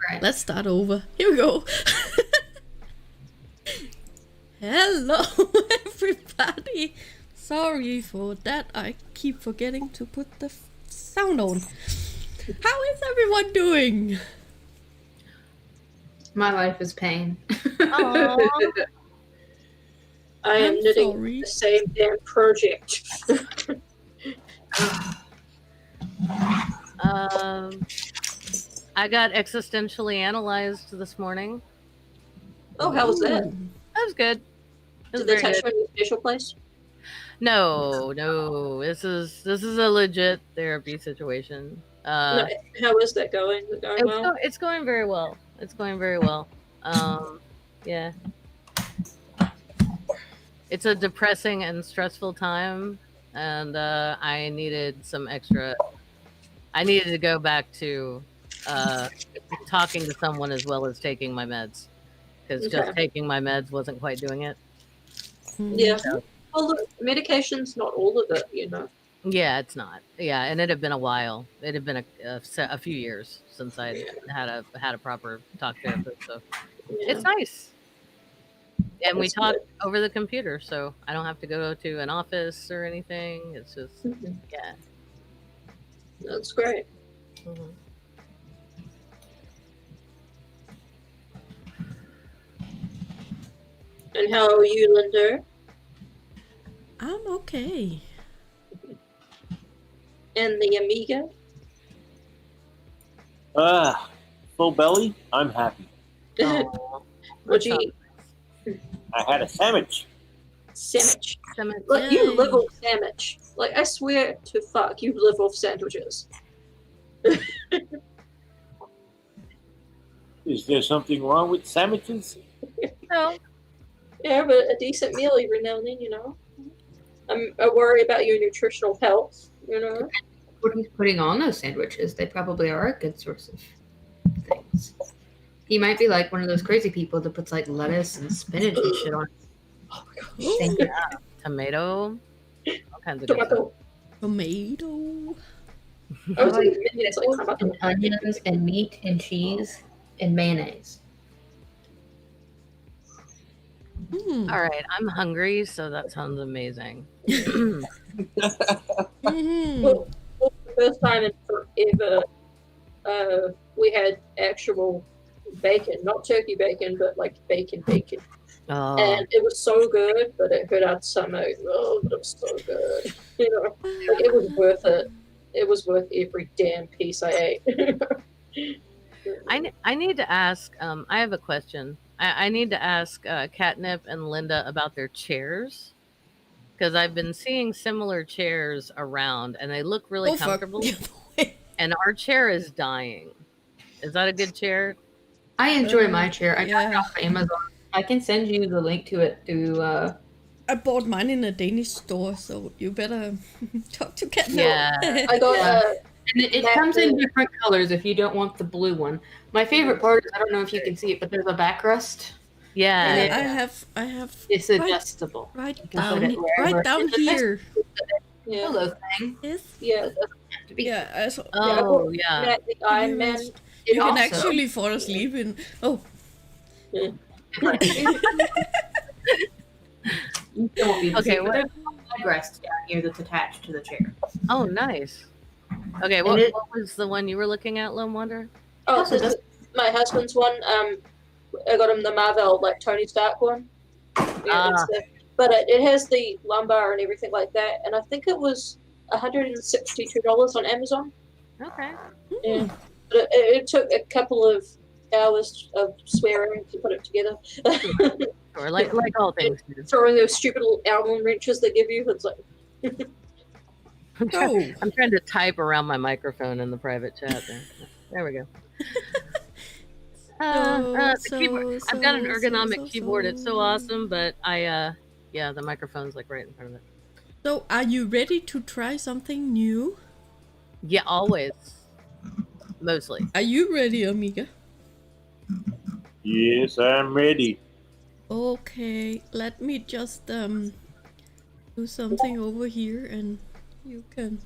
Right. Let's start over. Here we go. Hello, everybody. Sorry for that. I keep forgetting to put the sound on. How is everyone doing? My life is pain. Aww. I am I'm knitting sorry. the same damn project. I got existentially analyzed this morning. Oh, how was that? That was good. It was Did they very touch good. you in your special place? No. This is a legit therapy situation. No, how is that going? Is it going well? It's going very well. It's going very well. Yeah. It's a depressing and stressful time, and I needed some extra. I needed to go back to talking to someone as well as taking my meds, because just taking my meds wasn't quite doing it. Yeah. Well, look, medication's not all of it, you know. Yeah, it's not. Yeah, and it had been a while. It had been a few years since I had a proper talk therapist. So it's nice. And we talk over the computer, so I don't have to go to an office or anything. It's just yeah. That's great. Mm-hmm. And how are you, Linda? I'm okay. And the Amiga? Full belly, I'm happy. What'd you eat? I had a sandwich. Sandwich. Like, you live off sandwich. Like, I swear to fuck, you live off sandwiches. Is there something wrong with sandwiches? No. Yeah, but a decent meal every now and then, you know. I worry about your nutritional health, you know. What he's putting on those sandwiches, they probably are a good source of things. He might be like one of those crazy people that puts like lettuce and spinach and shit on. Oh my gosh. Yeah. Tomato. kinds of good stuff. Tomato. Tomato. I was I like thinking minions like pickles tomato. and onions and meat and cheese and mayonnaise. Mm. All right, I'm hungry, so that sounds amazing. Mm-hmm. Well, for the first time in forever, we had actual bacon, not turkey bacon, but like bacon. Oh, And it was so good, but it hurt our stomach. Oh, but it was so good. You know, like it was worth it. It was worth every damn piece I ate. I need to ask. I have a question. I need to ask Catnip and Linda about their chairs because I've been seeing similar chairs around, and they look really Oh fuck. comfortable. And our chair is dying. Is that a good chair? I enjoy my chair. I got it Yeah. off Amazon. I can send you the link to it to I bought mine in a Danish store, so you better talk to Cat. Yeah. I got Yeah. And it Matte comes in blue. different colors if you don't want the blue one. My favorite part is I don't know if you can see it, but there's a backrest. Yeah. And it- I have It's right, adjustable. right You can put it down, wherever. right down It's a nice here. yeah, pillow thing. Yes. yeah, It doesn't have to be. Yeah. So Oh, yeah. Matte the Iron Man. you It can also- actually fall asleep in. Oh. You still won't be able to Okay, see it, but what- there's a backrest down here that's attached to the chair. Oh, nice. Okay, And what it- was the one you were looking at, Lone Wonder? Oh, so this is my husband's one. I got him the Marvel like Tony Stark one. Yeah, but it has the lumbar and everything like that, and I think it was $162 on Amazon. Okay. Yeah, but it took a couple of hours of swearing to put it together. Or like all things. do. Throwing those stupid little Allen wrenches they give you. It's like, Oh. I'm trying to type around my microphone in the private chat there. There we go. The keyboard. I've got an ergonomic keyboard. It's so awesome, but yeah, the microphone's like right in front of it. So, are you ready to try something new? Yeah, always. Mostly. Are you ready, Amiga? Yes, I'm ready. Okay, let me just do something over here, and you can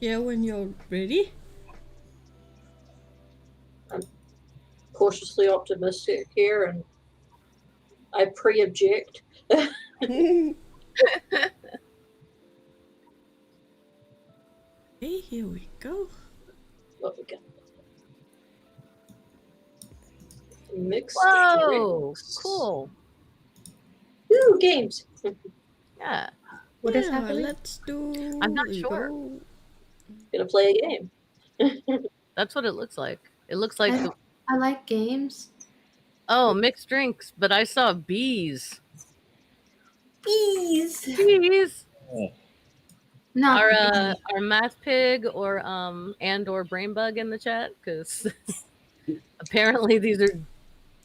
share when you're ready. cautiously optimistic here, and I pre-object. Okay, here we go. What we got? Mixed Whoa, drinks. cool. Ooh, games. Yeah. What yeah, is happening? Let's do. I'm not there you sure. go. Gonna play a game. That's what it looks like. It looks like the, I like games. mixed drinks, but I saw bees. Bees. Bees. Not Our math pig or brain bug in the chat because apparently these are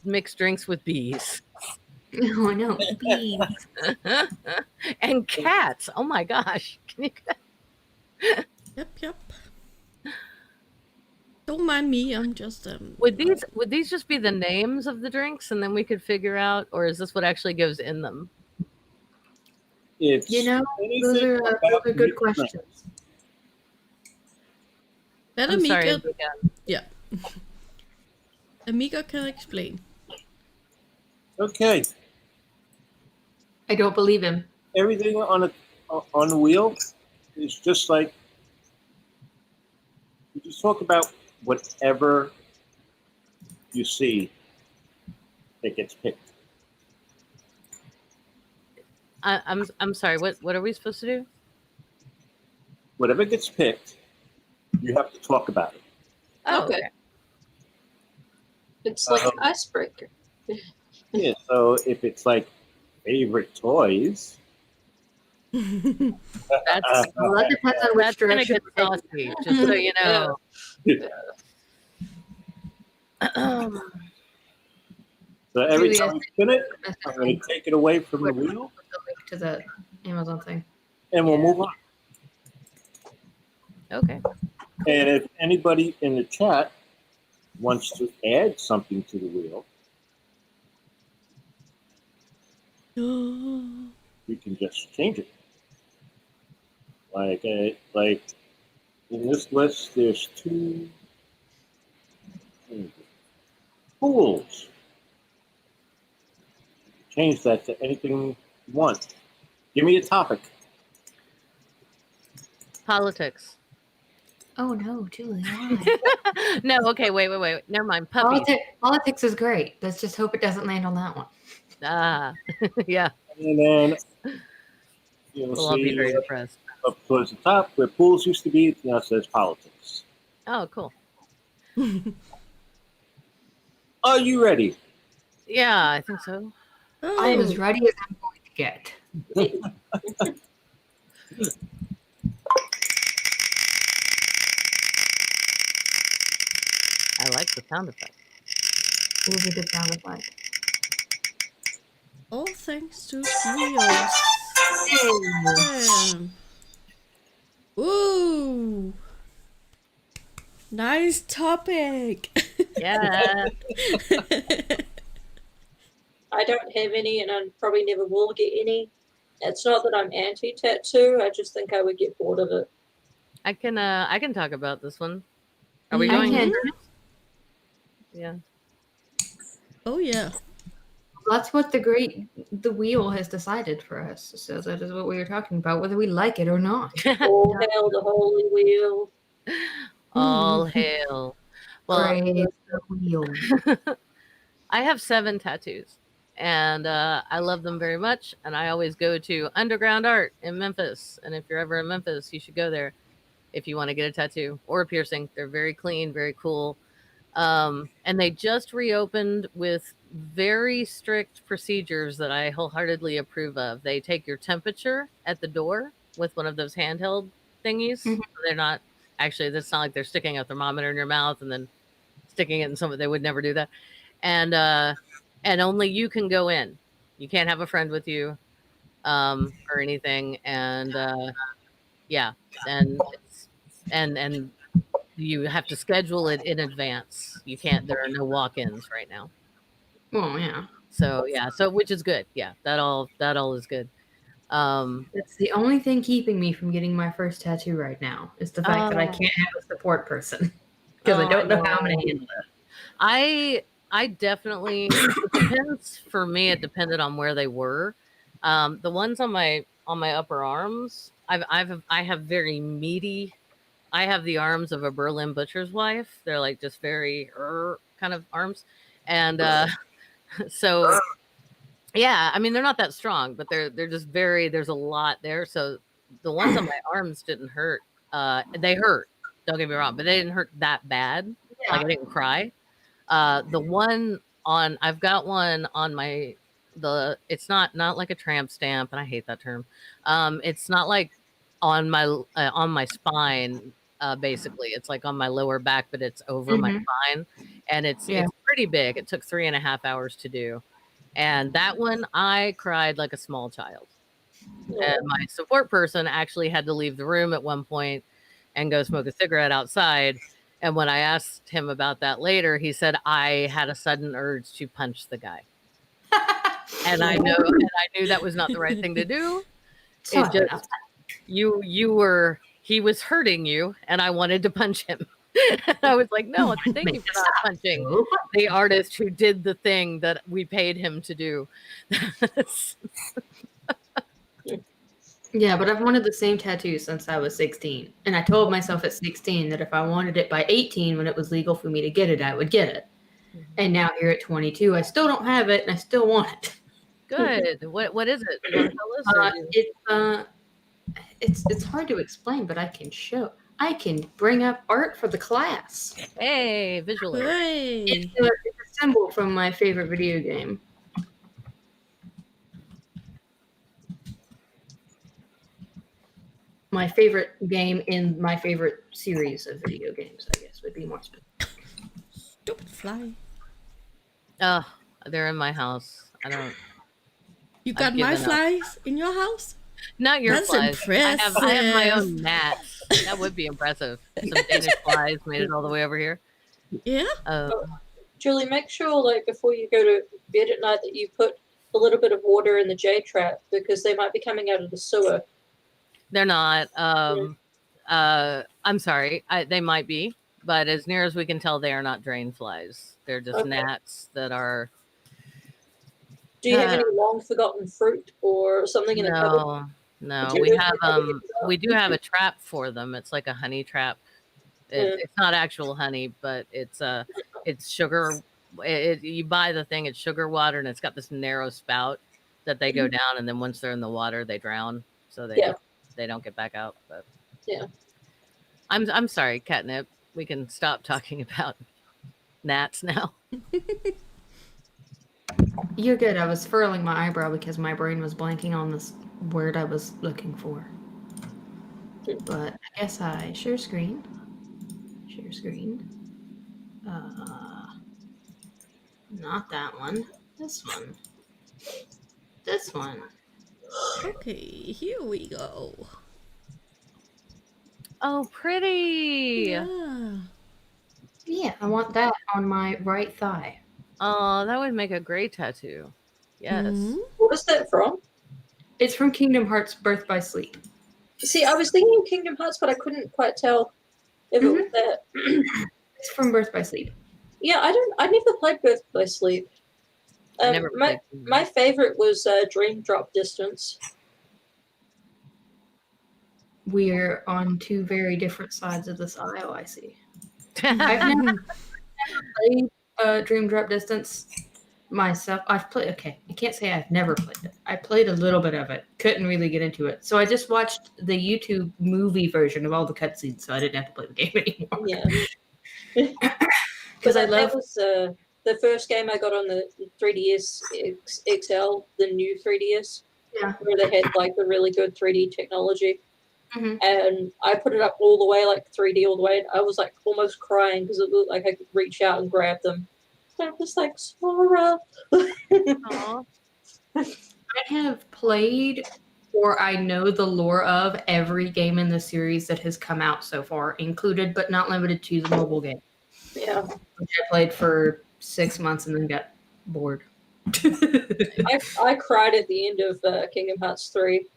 mixed drinks with bees. Oh no, bees. And cats. Oh my gosh. Can you Yep. Don't mind me. I'm just would these just be the names of the drinks and then we could figure out, or is this what actually goes in them? It's You know, anything those are about good mixed questions. Let I'm sorry. Amiga. Amiga. Amiga can explain. Okay, I don't believe him. everything on the wheel is just like you just talk about whatever you see that gets picked. I'm sorry. What are we supposed to do? Whatever gets picked, you have to talk about it. Oh, Okay. It's like an icebreaker. Yeah, so if it's like favorite toys, That's Well, that depends on which that's gonna direction. get saucy. Just so you know. so every Julia, time you spin it, I'm going to take it away from the wheel, The link to the Amazon thing. and we'll move on. Okay. And if anybody in the chat wants to add something to the wheel, we can just change it. Like in this list, there's two pools. Change that to anything you want. Give me a topic. Politics. Oh no, Julie, why? No, okay, wait. Never mind. Puppies. Politics is great. Let's just hope it doesn't land on that one. Ah, yeah. And then you'll We'll all be very see depressed. up towards the top where pools used to be, it now says politics. Oh, cool. Are you ready? Yeah, I think so. I am as ready as I'm going to get. I like the sound effect. What was a good sound effect? All thanks to Leos. Damn. Ooh. Nice topic. Yeah. I don't have any, and I probably never will get any. It's not that I'm anti-tattoo. I just think I would get bored of it. I can talk about this one. Are we I going? can. Yeah. Oh yeah. That's what the wheel has decided for us. So that is what we were talking about, whether we like it or not. All hail the holy wheel. All hail. Well, Praise the wheel. I have 7 tattoos, and I love them very much. And I always go to Underground Art in Memphis. And if you're ever in Memphis, you should go there if you want to get a tattoo or a piercing. They're very clean, very cool. And they just reopened with very strict procedures that I wholeheartedly approve of. They take your temperature at the door with one of those handheld thingies. Mhm. They're not actually, that's not like they're sticking a thermometer in your mouth and then sticking it in someone. They would never do that. And only you can go in. You can't have a friend with you or anything. And yeah, and you have to schedule it in advance. You can't. There are no walk-ins right now. Well, yeah. So yeah. So which is good. Yeah. That all is good. That's the only thing keeping me from getting my first tattoo right now is the fact that I can't have a support person because I don't know how I'm going to handle it. I definitely, it depends for me. It depended on where they were. The ones on my upper arms, I have very meaty. I have the arms of a Berlin butcher's wife. They're like just very kind of arms, and so yeah. I mean, they're not that strong, but they're just very. There's a lot there. So the ones on my arms didn't hurt. They hurt. Don't get me wrong, but they didn't hurt that bad. Yeah. Like I didn't cry. The one on I've got one on it's not like a tramp stamp, and I hate that term. It's not like on my spine. Basically, it's like on my lower back, but it's over my spine, and it's pretty big. It took 3.5 hours to do, and that one I cried like a small child. And my support person actually had to leave the room at one point and go smoke a cigarette outside. And when I asked him about that later, he said, I had a sudden urge to punch the guy. And I knew that was not the right thing to do. It just, he was hurting you, and I wanted to punch him. And I was like, no, thank you for not punching the artist who did the thing that we paid him to do. Yeah, but I've wanted the same tattoo since I was 16. And I told myself at 16 that if I wanted it by 18, when it was legal for me to get it, I would get it. And now here at 22, I still don't have it, and I still want it. Good. What is it? You want to tell us, it's hard to explain, but I can bring up art for the class. Hey, visually. Hey. It's a symbol from my favorite video game. My favorite game in my favorite series of video games, I guess, would be more specific. Stupid fly. Oh, they're in my house. You got my flies in your house? Not your That's flies. impressive. I have my own gnats. That would be impressive. Some Danish flies made it all the way over here. Yeah. Julie, make sure, like, before you go to bed at night that you put a little bit of water in the J trap because they might be coming out of the sewer. They're not. I'm sorry. They might be, but as near as we can tell, they are not drain flies. They're just Okay. gnats that are. Do you have any long forgotten fruit or something in a cupboard? No. Do We you have ever get it we up? do have a trap for them. It's like a honey trap. Yeah. It's not actual honey, but it's sugar. You buy the thing. It's sugar water, and it's got this narrow spout that they go down, and then once they're in the water, they drown, so Yeah. they don't get back out. But Yeah. I'm sorry, catnip. We can stop talking about gnats now. You're good. I was furrowing my eyebrow because my brain was blanking on this word I was looking for. But I guess I share screen. Share screen. Not that one. This one. This one. Okay, here we go. Oh, pretty. Yeah. Yeah, I want that on my right thigh. Oh, that would make a great tattoo. Yes. Mhm. What is that from? It's from Kingdom Hearts Birth by Sleep. See, I was thinking Kingdom Hearts, but I couldn't quite tell if it was that. It's from Birth by Sleep. Yeah, I never played Birth by Sleep. I never played My favorite was Dream Drop Distance. We're on two very different sides of this aisle, I see. I've never played Dream Drop Distance myself. I can't say I've never played it. I played a little bit of it. Couldn't really get into it. So I just watched the YouTube movie version of all the cutscenes, so I didn't have to play the game anymore. Yeah. Because I that love was the first game I got on the 3DS XL, the new 3DS, where they had like the really good 3D technology. Mhm. And I put it up all the way, like 3D all the way, and I was like almost crying because it looked like I could reach out and grab them. So I was like, Sora. Aw. I have played or I know the lore of every game in the series that has come out so far, included but not limited to the mobile game. Yeah. Which I played for 6 months and then got bored. I cried at the end of Kingdom Hearts 3.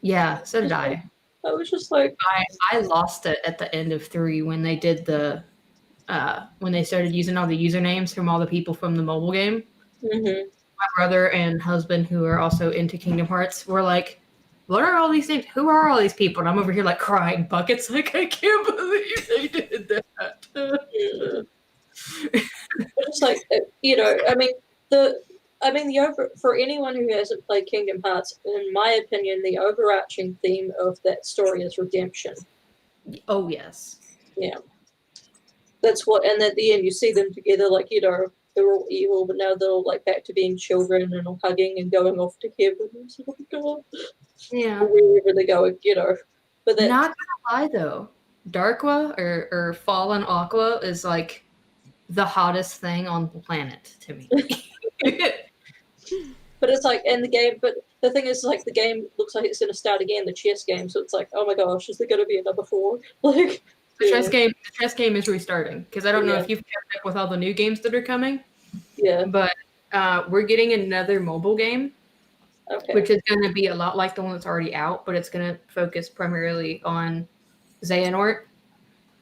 Yeah, so did I. I was just like, I lost it at the end of 3 when they did the when they started using all the usernames from all the people from the mobile game. mm-hmm. My brother and husband, who are also into Kingdom Hearts, were like, "What are all these names? Who are all these people?" And I'm over here like crying buckets, like I can't believe they did that. It's like for anyone who hasn't played Kingdom Hearts, in my opinion, the overarching theme of that story is redemption. Oh yes. Yeah, that's what. And at the end, you see them together, like they were all evil, but now they're all like back to being children and all hugging and going off to heaven. And so, oh my God. Yeah. Or wherever they go, But that's, Not gonna lie though, Darkwa or Fallen Aqua is like the hottest thing on the planet to me. But it's like, and the game, but the thing is, like, the game looks like it's going to start again, the chess game, so it's like, oh my gosh, is there going to be another 4? Like, The chess game is restarting, because I don't know if you've kept up with all the new games that are coming. Yeah. But we're getting another mobile game, which is going to be a lot like the one that's already out, but it's going to focus primarily on Xehanort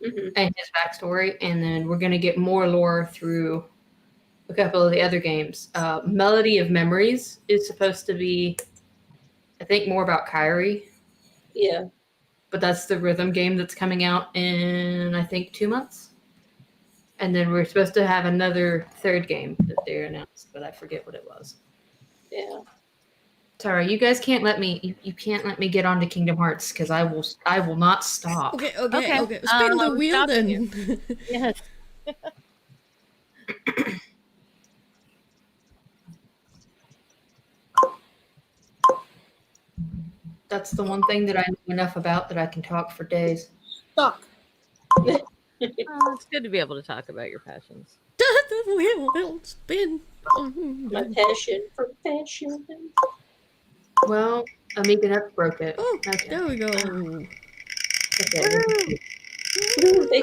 and his backstory, and then we're going to get more lore through a couple of the other games. Melody of Memories is supposed to be, I think, more about Kyrie. Yeah. But that's the rhythm game that's coming out in, I think, 2 months. And then we're supposed to have another third game that they announced, but I forget what it was. Yeah. Sorry, you guys can't let me. You can't let me get onto Kingdom Hearts because I will not stop. Okay. Spin the wheel then. Yes. That's the one thing that I know enough about that I can talk for days. Stuck. It's good to be able to talk about your passions. The wheel will spin. My passion for fashion. Well, Amiga Nuts broke it. Oh, okay. there we go. Okay.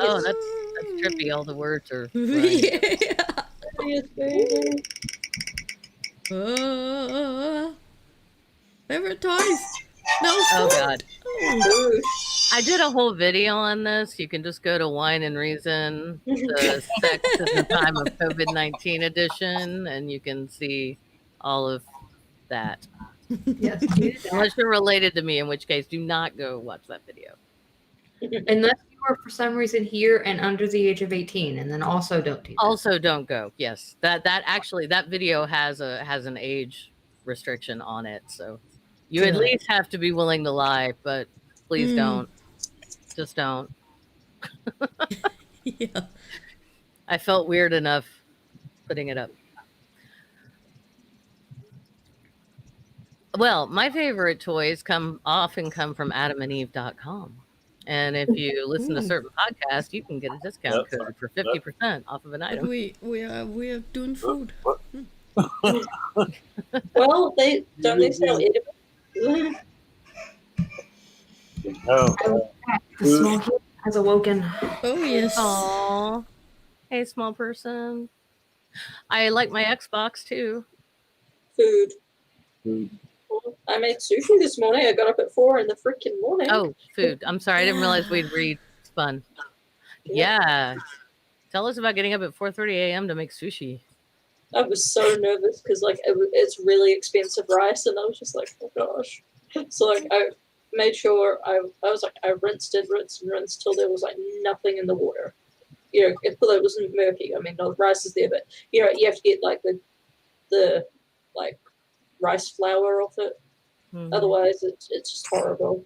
Oh, that's trippy. All the words are. Yeah. Baby. Favorite toys. No Oh food. God. Oh. Food. I did a whole video on this. You can just go to Wine and Reason, the Sex in the Time of COVID-19 edition, and you can see all of that. Yes, do that. Unless you're related to me, in which case, do not go watch that video. Unless you are for some reason here and under the age of 18, and then also don't do that. Also, don't go. Yes, that actually that video has an age restriction on it, so you at Good. least have to be willing to lie. But please don't. Just don't. Yeah. I felt weird enough putting it up. Well, my favorite toys often come from adamandeve.com. And if you listen to certain podcasts, you can get a discount code for 50% off of an But item. we are doing food. Well, they sell edible. Oh, The small kid has awoken. Oh yes. Aw. Hey, small person. I like my Xbox too. Food. food. Well, I made sushi this morning. I got up at 4 in the freaking morning. Oh, food. I'm sorry. I didn't realize we'd respun. Yeah. Tell us about getting up at 4:30 a.m. to make sushi. I was so nervous because like it's really expensive rice, and I was just like, oh gosh. So like I made sure I was like I rinsed till there was like nothing in the water. You know, it wasn't murky. I mean, the rice is there, but you know you have to get like the like rice flour off it. Mhm. Otherwise, it's just horrible.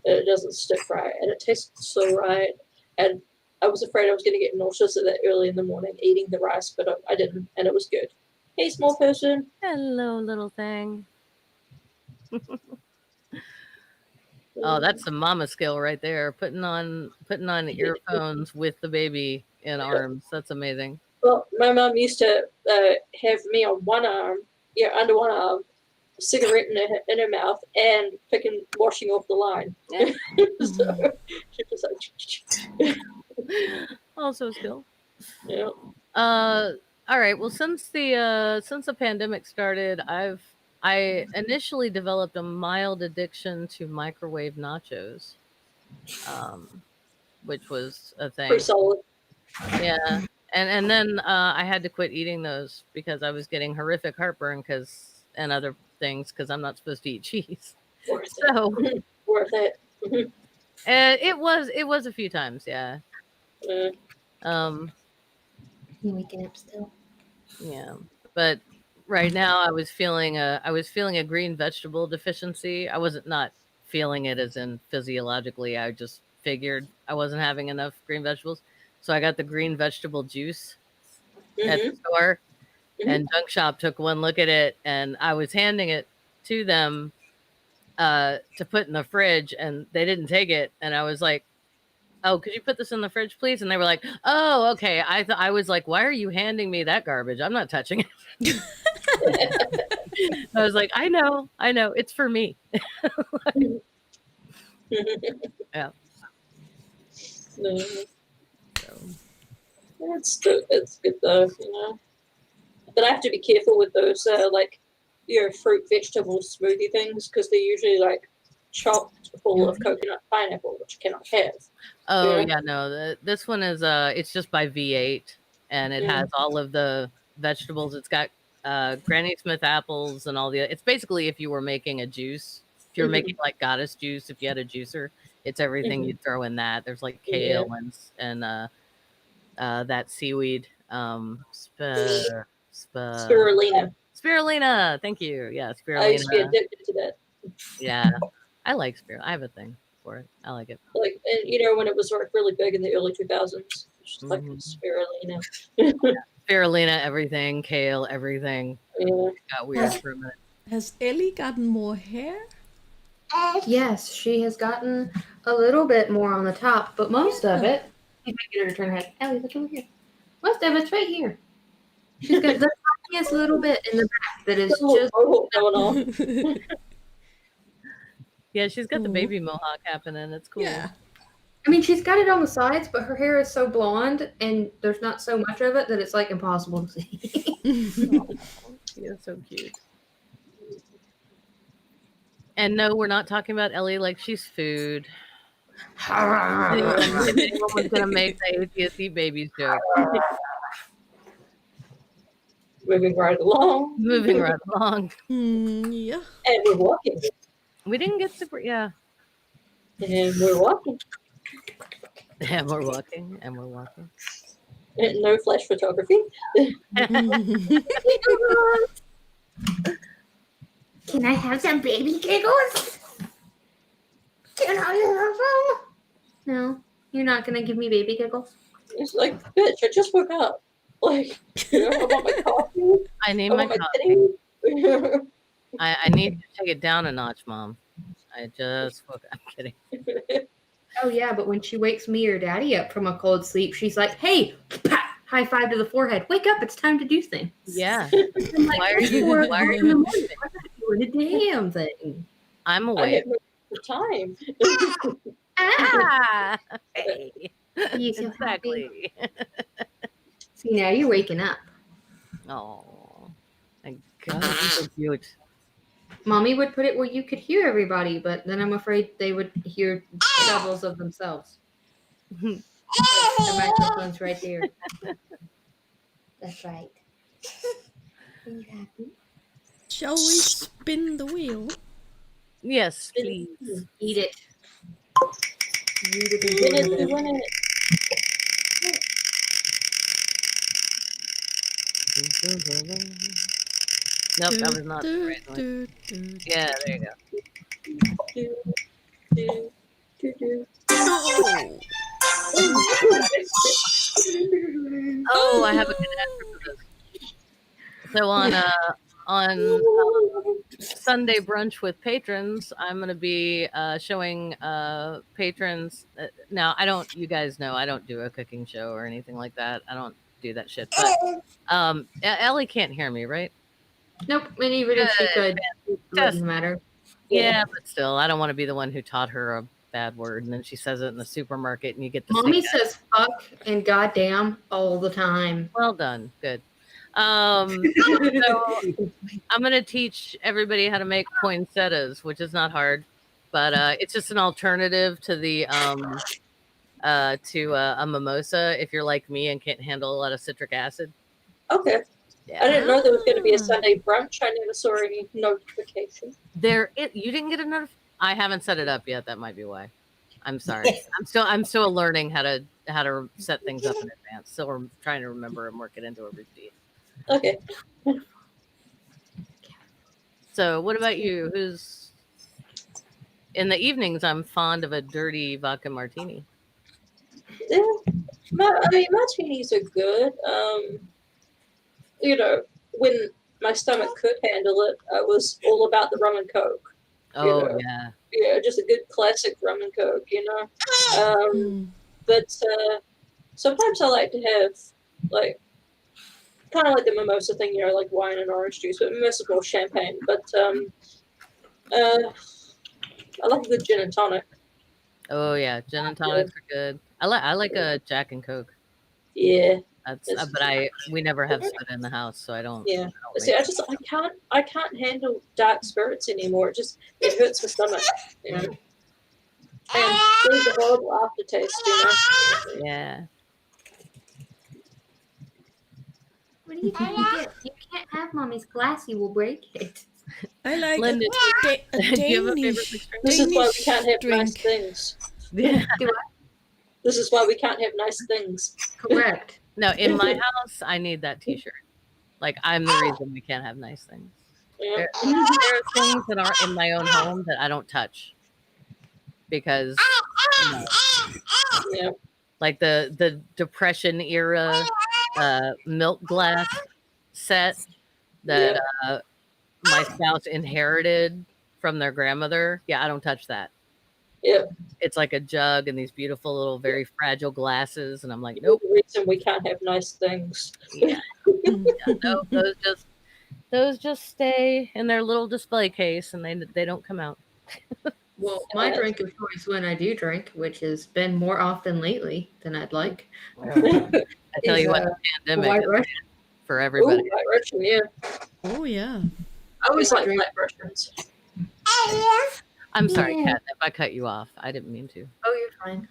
It doesn't stick right, and it tastes so right. And I was afraid I was going to get nauseous at that early in the morning eating the rice, but I didn't, and it was good. Hey, small person. Hello, little thing. Oh, that's some mama skill right there. Putting on earphones with the baby in arms. That's amazing. Well, my mum used to have me on one arm, under one arm, a cigarette in her mouth, and washing off the line. Yeah. So she was like, Also skill. yeah. All right. Well, since the pandemic started, I initially developed a mild addiction to microwave nachos, which was a thing. Pretty solid. Yeah, and then I had to quit eating those because I was getting horrific heartburn and other things because I'm not supposed to eat cheese. Worth So it. Worth it. it was a few times, yeah. You waking up still? Yeah, but right now I was feeling a green vegetable deficiency. I wasn't not feeling it as in physiologically. I just figured I wasn't having enough green vegetables, so I got the green vegetable juice at the store. And Junk Shop took one look at it, and I was handing it to them to put in the fridge, and they didn't take it. And I was like, "Oh, could you put this in the fridge, please?" And they were like, "Oh, okay." I was like, "Why are you handing me that garbage? I'm not touching it." I was like, "I know, it's for me." Yeah. So. It's good though, you know. But I have to be careful with those fruit vegetable smoothie things because they're usually like chopped full of coconut pineapple, which you cannot have. Oh yeah, no. This one is it's just by V8, and it has all of the vegetables. It's got Granny Smith apples and all the. It's basically if you were making a juice, if you're making like goddess juice, if you had a juicer, it's everything you'd throw in that. There's like kale and that seaweed Spirulina. Spirulina. Thank you. Yeah, spirulina. I used to be addicted to that. Yeah, I like spirulina. I have a thing for it. I like it. Like, and, you know, when it was like really big in the early 2000s, it's just like spirulina. Spirulina, everything. Kale, everything. Yeah. Got weird for a minute. Has Ellie gotten more hair? Yes, she has gotten a little bit more on the top, but most of it. I can get her to turn her head. Ellie, look over here. Most of it's right here. She's got the tiniest little bit in the back that is just going on. Yeah, she's got the baby mohawk happening. It's cool. Yeah. I mean, she's got it on the sides, but her hair is so blonde, and there's not so much of it that it's like impossible to see. She is so cute. And no, we're not talking about Ellie like she's food. If anyone was going to make the ATSC babies joke. Moving right along. Moving right along. Yeah. And we're walking. We didn't get super, yeah. And we're walking. And we're walking, and we're walking. And no flash photography. Can I have some baby giggles? Can I have them? No, you're not gonna give me baby giggles. It's like, bitch, I just woke up. Like, you know, I want my coffee. I need I my want my coffee. tea. I need to take it down a notch, Mom. I just woke up. I'm kidding. Oh yeah, but when she wakes me or Daddy up from a cold sleep, she's like, "Hey, pat, high five to the forehead. Wake up! It's time to do things." Yeah. I'm like, Why are you "4 why are in the you morning. I'm not doing a damn thing." I'm I awake. hit the time. Ah, hey. You so Exactly. See, now you're waking up. Oh, my God, you're so cute. Mommy would put it where you could hear everybody, but then I'm afraid they would hear doubles of themselves. The microphone's right there. That's right. Are you happy? Shall we spin the wheel? Yes, please. Eat it. Win it, we win it. Nope, that was not the right one. Yeah, there you go. Oh. Oh, I have a good answer for this. So on Sunday brunch with patrons, I'm going to be showing patrons. Now, I don't. You guys know I don't do a cooking show or anything like that. I don't do that shit. But Ellie can't hear me, right? Nope, and even if she could, it wouldn't matter. Yeah, but still, I don't want to be the one who taught her a bad word, and then she says it in the supermarket, and you get the Mommy sick says fuck and goddamn all the time. Well done, good. So I'm going to teach everybody how to make poinsettias, which is not hard, but it's just an alternative to the a mimosa if you're like me and can't handle a lot of citric acid. Okay. Yeah. I didn't know there was going to be a Sunday brunch. I never saw any notification. You didn't get a notification. I haven't set it up yet. That might be why. I'm sorry. I'm still learning how to set things up in advance. So we're trying to remember and work it into a routine. Okay. So what about you? Who's in the evenings? I'm fond of a dirty vodka martini. Yeah. Martinis are good. You know, when my stomach could handle it, I was all about the rum and coke. Oh, know. yeah. Yeah, just a good classic rum and coke, you know. But sometimes I like to have like kind of like the mimosa thing, you know, like wine and orange juice, but mimosa more champagne. But I like a good gin and tonic. Oh yeah, gin and tonics are good. I like a Jack and Coke. Yeah. That's but we never have soda in the house, so I don't. Yeah. I don't See, make I can't handle dark spirits anymore. It hurts my stomach, you know. And there's a horrible aftertaste, you know. Yeah. What do you think you get? You can't have Mommy's glass. You will break it. I like Linda, a do you have a favorite Danish, mixed drink? This is why we Danish can't have drink. nice things. Yeah. This is why we can't have nice things. Correct. No, in my house, I need that T-shirt. Like I'm the reason we can't have nice things. Yeah. There are things that are in my own home that I don't touch because, Yeah. like the Depression era milk glass set that my spouse inherited from their grandmother. Yeah, I don't touch that. Yeah. It's like a jug and these beautiful little, very fragile glasses, and I'm like, Nope. nope. The reason we can't have nice things. Yeah, no, those just stay in their little display case, and they don't come out. Well, my drink of choice when I do drink, which has been more often lately than I'd like, I tell you what, the pandemic White is Russian. for Ooh, everybody. White Russian, yeah. Oh yeah. I always like White Russians. I'm sorry, Yeah. Kat, if I cut you off. I didn't mean to. Oh, you're fine.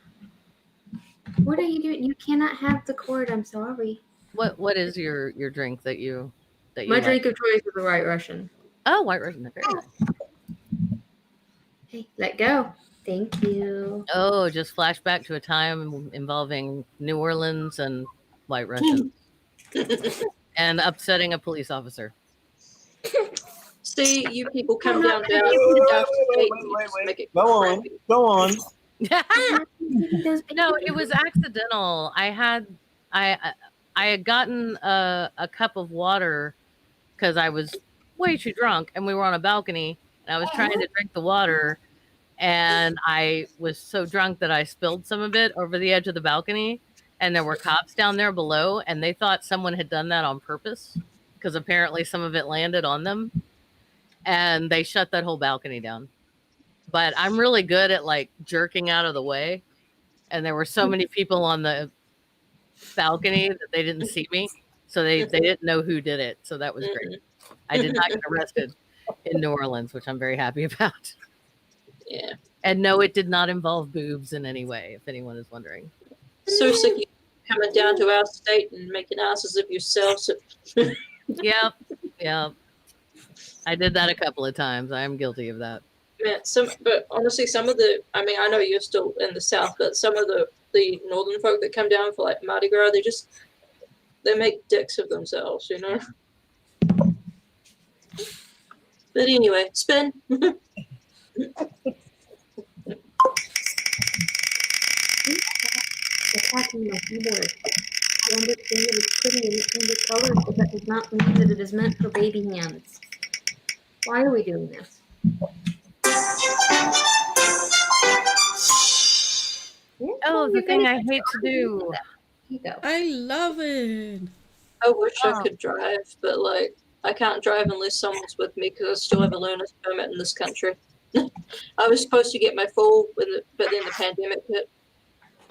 What are you doing? You cannot have the cord. I'm sorry. What is your drink that you My like? drink of choice is the White Russian. Oh, White Russian. Very nice. Hey, let go. Thank you. Oh, just flashback to a time involving New Orleans and White Russians and upsetting a police officer. See, you people come Wait, down wait, down wait, down wait, state wait, and you wait, just wait. make it Go on. crappy. Go on. No, it was accidental. I had gotten a cup of water because I was way too drunk, and we were on a balcony, and I was trying to drink the water, and I was so drunk that I spilled some of it over the edge of the balcony, and there were cops down there below, and they thought someone had done that on purpose because apparently some of it landed on them, and they shut that whole balcony down. But I'm really good at like jerking out of the way, and there were so many people on the balcony that they didn't see me, so they didn't know who did it. So that was great. I did not get arrested in New Orleans, which I'm very happy about. Yeah. And no, it did not involve boobs in any way, if anyone is wondering. So sick of you coming down to our state and making asses of yourselves. Yep, yep. I did that a couple of times. I am guilty of that. Man, but honestly, some of the, I mean, I know you're still in the South, but some of the northern folk that come down for like Mardi Gras, they make dicks of themselves, you know? But anyway, spin. Attacking my keyboard. I understand that it's pretty and it's in the colors, but that does not mean that it is meant for baby hands. Why are we doing this? Oh, the thing I hate to do. Here you go. I love it. I wish I Oh. could drive, but like, I can't drive unless someone's with me because I still have a learner's permit in this country. I was supposed to get my full, but then the pandemic hit.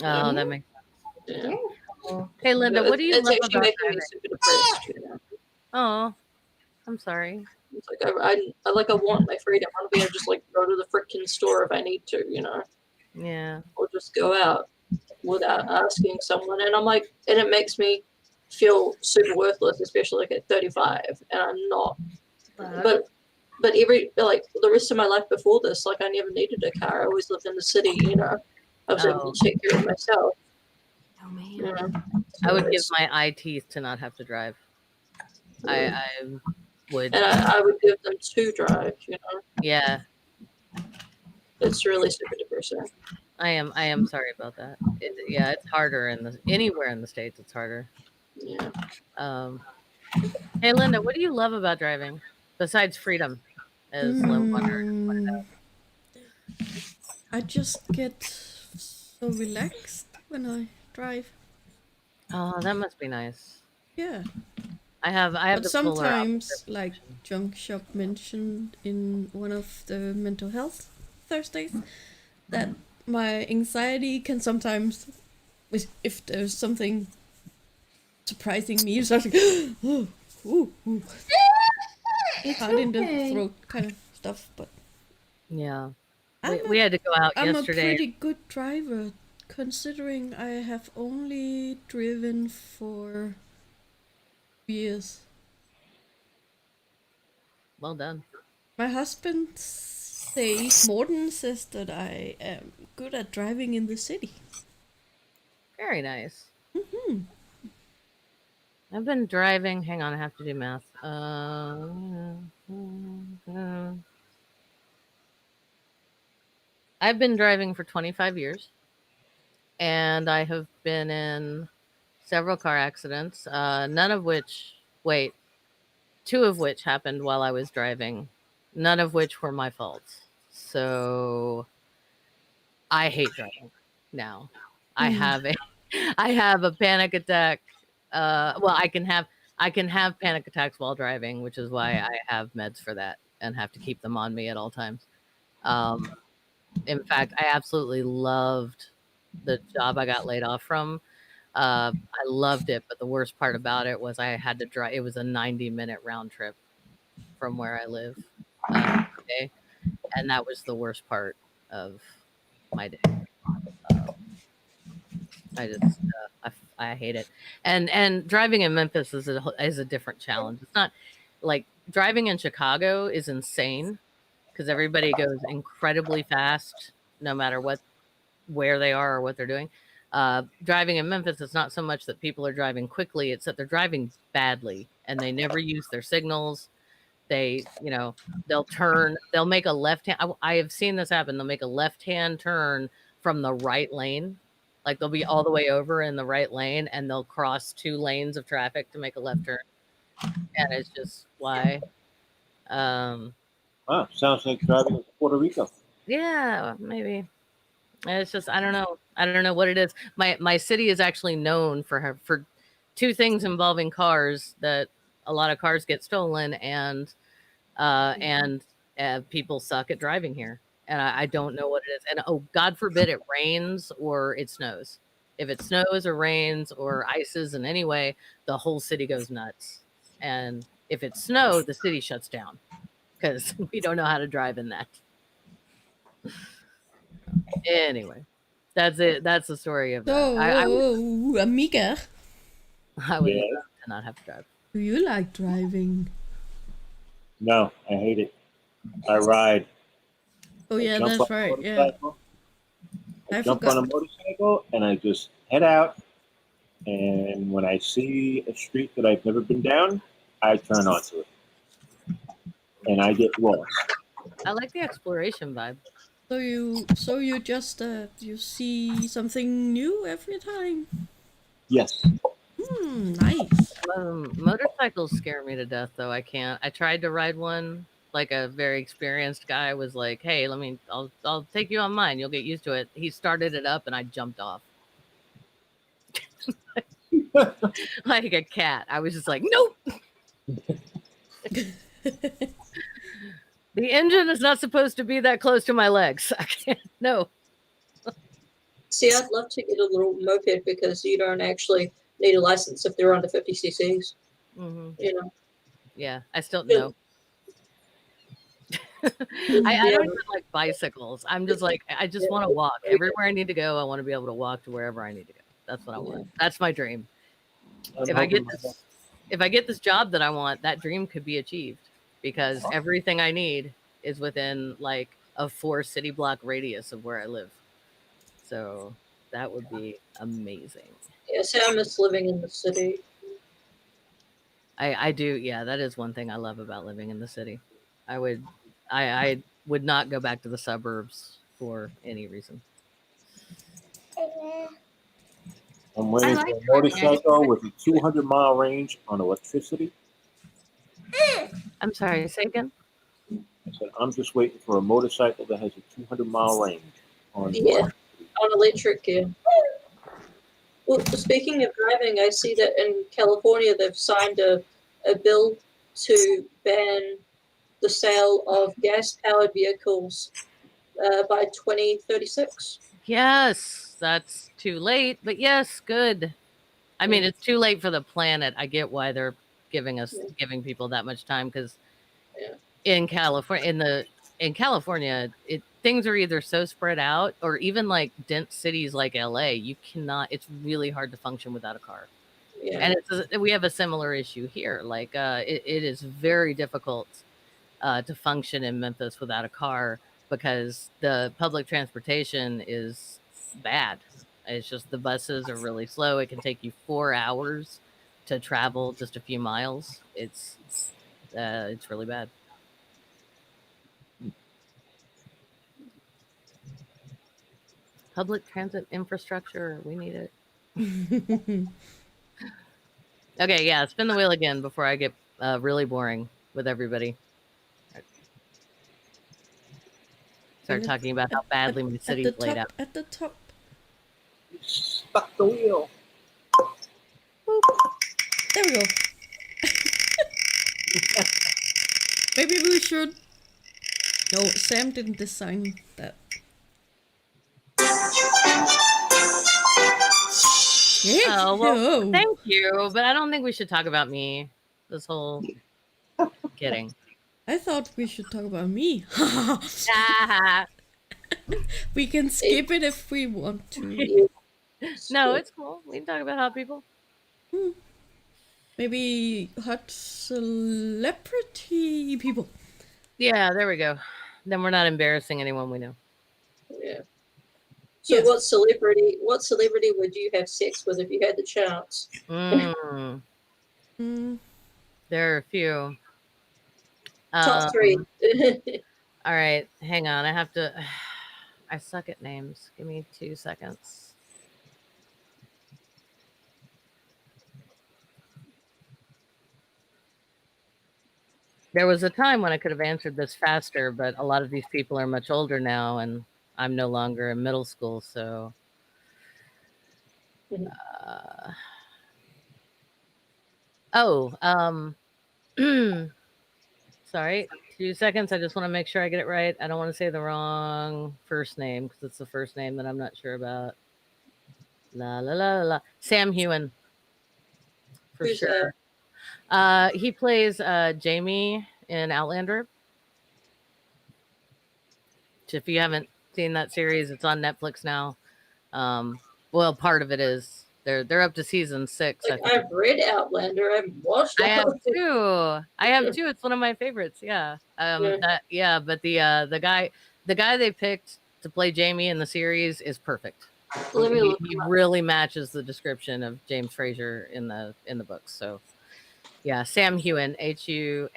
Oh, that makes Yeah. Yeah. Hey, Linda, what do you It's love actually about making me driving? super depressed, you know? Oh, I'm sorry. It's like I want my freedom. I want to be able to just like go to the freaking store if I need to, you know, Yeah. or just go out without asking someone. And I'm like, and it makes me feel super worthless, especially like at 35, and I'm not. But every like the rest of my life before this, like I never needed a car. I always lived in the city, you know. I was able to take care of myself. Oh man. You know? I would So give it's- my eye teeth to not have to drive. I would. and I would give them to drive, you know. Yeah, It's really super depressing. I am sorry about that. Yeah, it's harder anywhere in the States. It's harder. Yeah. Hey, Linda, what do you love about driving besides freedom? As Lynn wondered. Mm, I just get so relaxed when I drive. Oh, that must be nice. Yeah. I have But the polar sometimes, opposite like position. Junk Shop mentioned in one of the mental health Thursdays, that my anxiety can sometimes, if there's something surprising me, it's like, ooh, ooh, It's hard in the okay. throat kind of stuff. But Yeah, I'm we had to go out I'm a yesterday. pretty good driver, considering I have only driven for years. Well done. My husband says, Morten says that I am good at driving in the city. Very nice. Hmm. I've been driving. Hang on, I have to do math. I've been driving for 25 years, and I have been in several car accidents. Two of which happened while I was driving. None of which were my fault. So I hate driving now. I have a panic attack. Well, I can have panic attacks while driving, which is why I have meds for that and have to keep them on me at all times. In fact, I absolutely loved the job I got laid off from. I loved it, but the worst part about it was I had to drive. It was a 90-minute round trip from where I live. Okay. and that was the worst part of my day. I just I hate it. And driving in Memphis is a different challenge. It's not like driving in Chicago is insane because everybody goes incredibly fast no matter where they are or what they're doing. Driving in Memphis, it's not so much that people are driving quickly; it's that they're driving badly and they never use their signals. They, they'll turn, they'll make a left hand. I have seen this happen. They'll make a left hand turn from the right lane. Like they'll be all the way over in the right lane and they'll cross 2 lanes of traffic to make a left turn. And it's just why. Wow, sounds like driving in Puerto Rico. Yeah, maybe. It's just I don't know. I don't know what it is. My city is actually known for 2 things involving cars that a lot of cars get stolen and people suck at driving here. And I don't know what it is. And oh, God forbid it rains or it snows. If it snows or rains or ices in any way, the whole city goes nuts. And if it snows, the city shuts down because we don't know how to drive in that. Anyway, that's it. That's the story of that. So, Amiga, I would Yeah. love to not have to drive. do you like driving? No, I hate it. I ride. Oh I yeah, jump that's on a right. Yeah, motorcycle. I I jump on a forgot. motorcycle and I just head out. And when I see a street that I've never been down, I turn onto it. And I get lost. I like the exploration vibe. So you just you see something new every time. Yes. Nice. Motorcycles scare me to death, though. I can't. I tried to ride one. Like a very experienced guy was like, "Hey, I'll take you on mine. You'll get used to it." He started it up, and I jumped off like a cat. I was just like, "Nope." The engine is not supposed to be that close to my legs. I can't. No. See, I'd love to get a little moped because you don't actually need a license if they're under 50 cc's. Hmm. You know, Yeah, I still know. I don't even like bicycles. I'm just like I just want to walk everywhere I need to go. I want to be able to walk to wherever I need to go. That's what I want. That's my dream. If I get this job that I want, that dream could be achieved because everything I need is within like a 4 city block radius of where I live. So that would be amazing. yeah. See, I miss living in the city. I do. Yeah, that is one thing I love about living in the city. I would not go back to the suburbs for any reason. I'm waiting like for a motorcycle with a 200-mile range on electricity. I'm sorry, say again. I said, I'm just waiting for a motorcycle that has a 200-mile range on Yeah, on electric. Yeah. Well, speaking of driving, I see that in California they've signed a bill to ban the sale of gas-powered vehicles by 2036. Yes, that's too late, but yes, good. I mean, it's too late for the planet. I get why they're giving people that much time because Yeah. in California, things are either so spread out or even like dense cities like LA, you cannot. It's really hard to function without a car. Yeah. And we have a similar issue here. Like it is very difficult to function in Memphis without a car because the public transportation is bad. It's just the buses are really slow. It can take you 4 hours to travel just a few miles. It's really bad. Public transit infrastructure, we need it. Okay, yeah, spin the wheel again before I get really boring with everybody. Start talking about how badly my city's laid out. At the top. Stuck the wheel. Boop. There we go. Maybe we should. No, Sam didn't design that. Oh, well, thank you, but I don't think we should talk about me. This whole kidding. I thought we should talk about me. Ah, We can skip it if we want to. no, it's cool. We can talk about hot people. Maybe hot celebrity people. Yeah, there we go. Then we're not embarrassing anyone we know. Yeah. So Yes. what celebrity would you have sex with if you had the chance? Mm, Mm, there are a few. Top three. All right, hang on. I have to. I suck at names. Give me 2 seconds. There was a time when I could have answered this faster, but a lot of these people are much older now, and I'm no longer in middle school. So, uh, oh, sorry, 2 seconds. I just want to make sure I get it right. I don't want to say the wrong first name because it's the first name that I'm not sure about. La la la la. Sam Hewen, for Who's sure. He plays Jamie in Outlander. If you haven't seen that series, it's on Netflix now. Well, part of it is. They're up to season 6. I Like think. I've read Outlander, I've watched I have Outlander. too. I have too. It's one of my favorites. Yeah. Yeah. But the guy they picked to play Jamie in the series is perfect. Let me look He him up. really matches the description of James Fraser in the books. So yeah, Sam Hewen, Heugen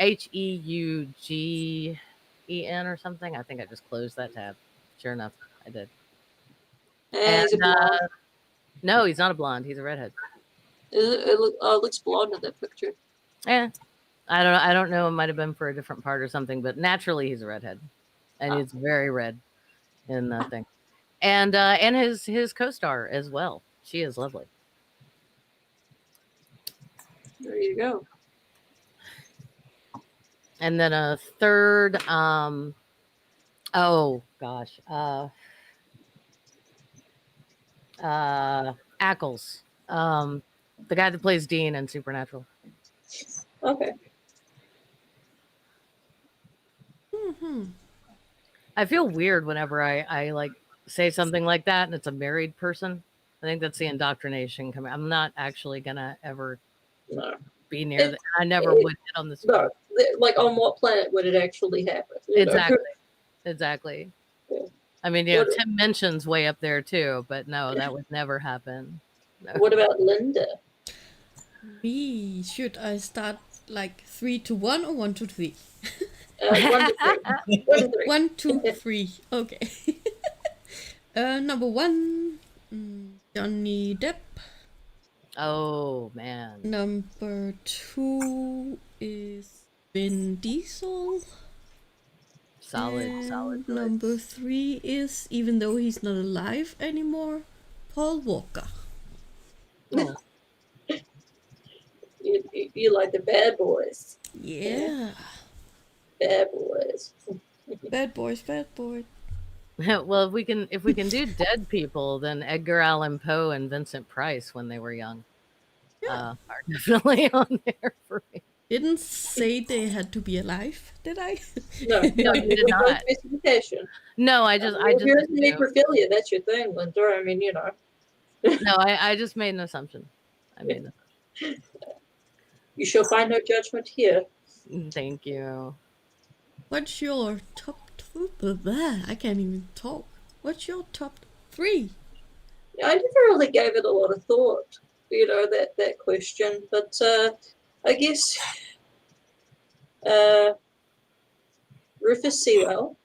or something. I think I just closed that tab. Sure enough, I did. And And he's a blonde. no, he's not a blonde. He's a redhead. It looks blonde in that picture. Yeah, I don't know. It might have been for a different part or something, but naturally he's a redhead, and he's very red in the thing. And his co-star as well. She is lovely. There you go. And then a third. Oh gosh. Ackles. The guy that plays Dean in Supernatural. Okay. mhm. I feel weird whenever I like say something like that and it's a married person. I think that's the indoctrination coming. I'm not actually gonna ever No. be near that. I never would hit on the street. No. Like on what planet would it actually happen? Exactly. Exactly. Yeah. I mean, What- Tim Minchin's way up there too, but no, that would never happen. No. What about Linda? Me, should I start like 3 to 1 or 1 to 3? 1 to 3. 1 to 3. 1, 2, 3. Okay. Number 1, Johnny Depp. Oh man. Number 2 is Vin Diesel. Solid And choice. number 3 is, even though he's not alive anymore, Paul Walker. Oh. You like the bad boys. Yeah. Bad boys. Bad boys, bad boys. Well, if we can do dead people, then Edgar Allan Poe and Vincent Price when they were young are definitely on there for me. Didn't say they had to be alive, did I? No, No, you did not. Specification. No, I just If you're into assumed. necrophilia, that's your thing, Linda. I mean, you know. No, I just made an assumption. I made an assumption. You shall find no judgment here. Thank you. What's your top? I can't even talk. What's your top 3? I never really gave it a lot of thought, that question. But I guess Rufus Sewell,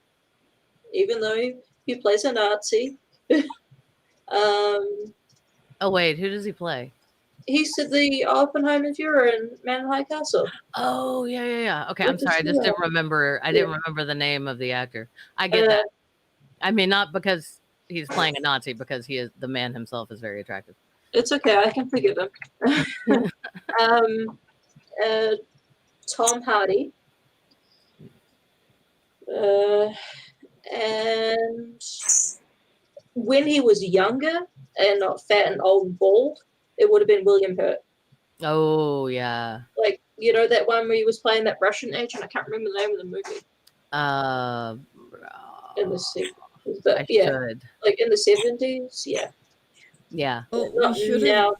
even though he plays a Nazi, Oh wait, who does he play? he's the Oppenheimer Fuhrer in Man in High Castle. Oh yeah. Okay, I'm Rufus sorry. I just didn't Sewell. remember. I didn't remember the name of the actor. I get that. I mean, not because he's playing a Nazi, because the man himself is very attractive. It's okay, I can forgive him. Tom Hardy. And when he was younger and not fat and old and bald, it would have been William Hurt. Oh yeah. Like You know that one where he was playing that Russian agent? I can't remember the name of the movie Uh, in the 70s. I But yeah, should. like in the 70s, yeah. Yeah. Oh, Not now.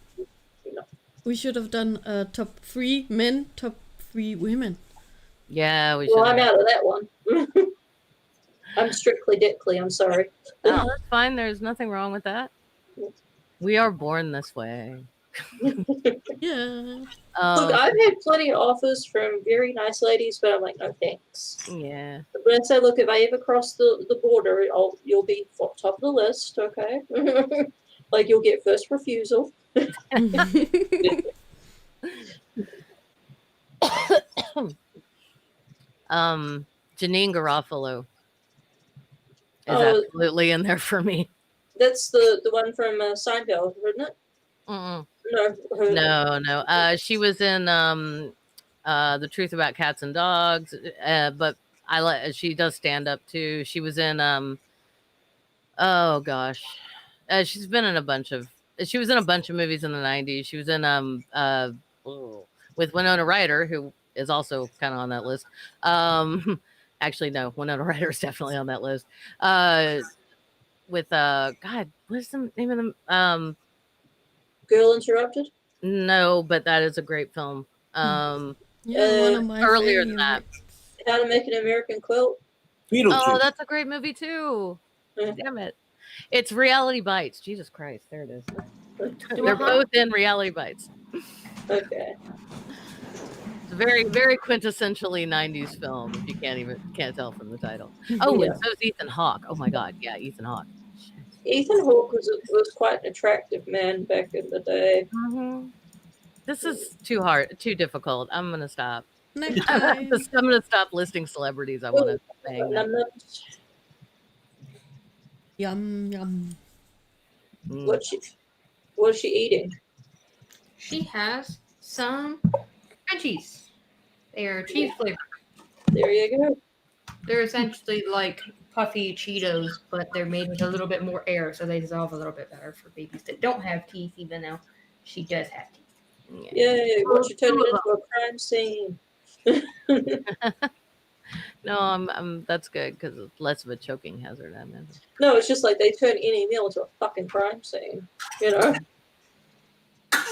we should have done top 3 men, top 3 women. Yeah, we Well, should. I'm out of that one. I'm strictly Dickley, I'm sorry. Oh, that's fine. There's nothing wrong with that. We are born this way. Yeah. Look, I've had plenty of offers from very nice ladies, but I'm like, no thanks. Yeah. But when I say, look, if I ever cross the border, you'll be top of the list, okay? Like you'll get first refusal. Janine Garofalo is Oh. absolutely in there for me. That's the one from Seinfeld, isn't it? Mm-mm. No. No. She was in The Truth About Cats and Dogs, but she does stand up too. She was in oh gosh, she's been in a bunch of movies in the 90s. She was in with Winona Ryder, who is also kind of on that list. Actually, no, Winona Ryder is definitely on that list. With God, what's the name of the Girl Interrupted? No, but that is a great film. Yeah, one of my earlier than that. favorites. How to Make an American Quilt? Beetlejuice. Oh, that's a great movie too. Damn it. It's Reality Bites. Jesus Christ, there it is. They're both in Reality Bites. Okay. It's a very, very quintessentially 90s film, if you can't tell from the title. Oh, Yeah. and so's Ethan Hawke. Oh my god, yeah, Ethan Hawke. Ethan Hawke was quite an attractive man back in the day. Mm-hmm. This is too difficult. I'm gonna stop. Next I'm time. gonna stop listing celebrities I want to bang. Yum, yum. What's she eating? She has some crunchies. They are cheese flavored. There you go. They're essentially like puffy Cheetos, but they're made with a little bit more air, so they dissolve a little bit better for babies that don't have teeth, even though she does have teeth. Yay, what you turning into a crime scene. No, I'm that's good because it's less of a choking hazard. I imagine. No, it's just like they turn any meal into a fucking crime scene. You know?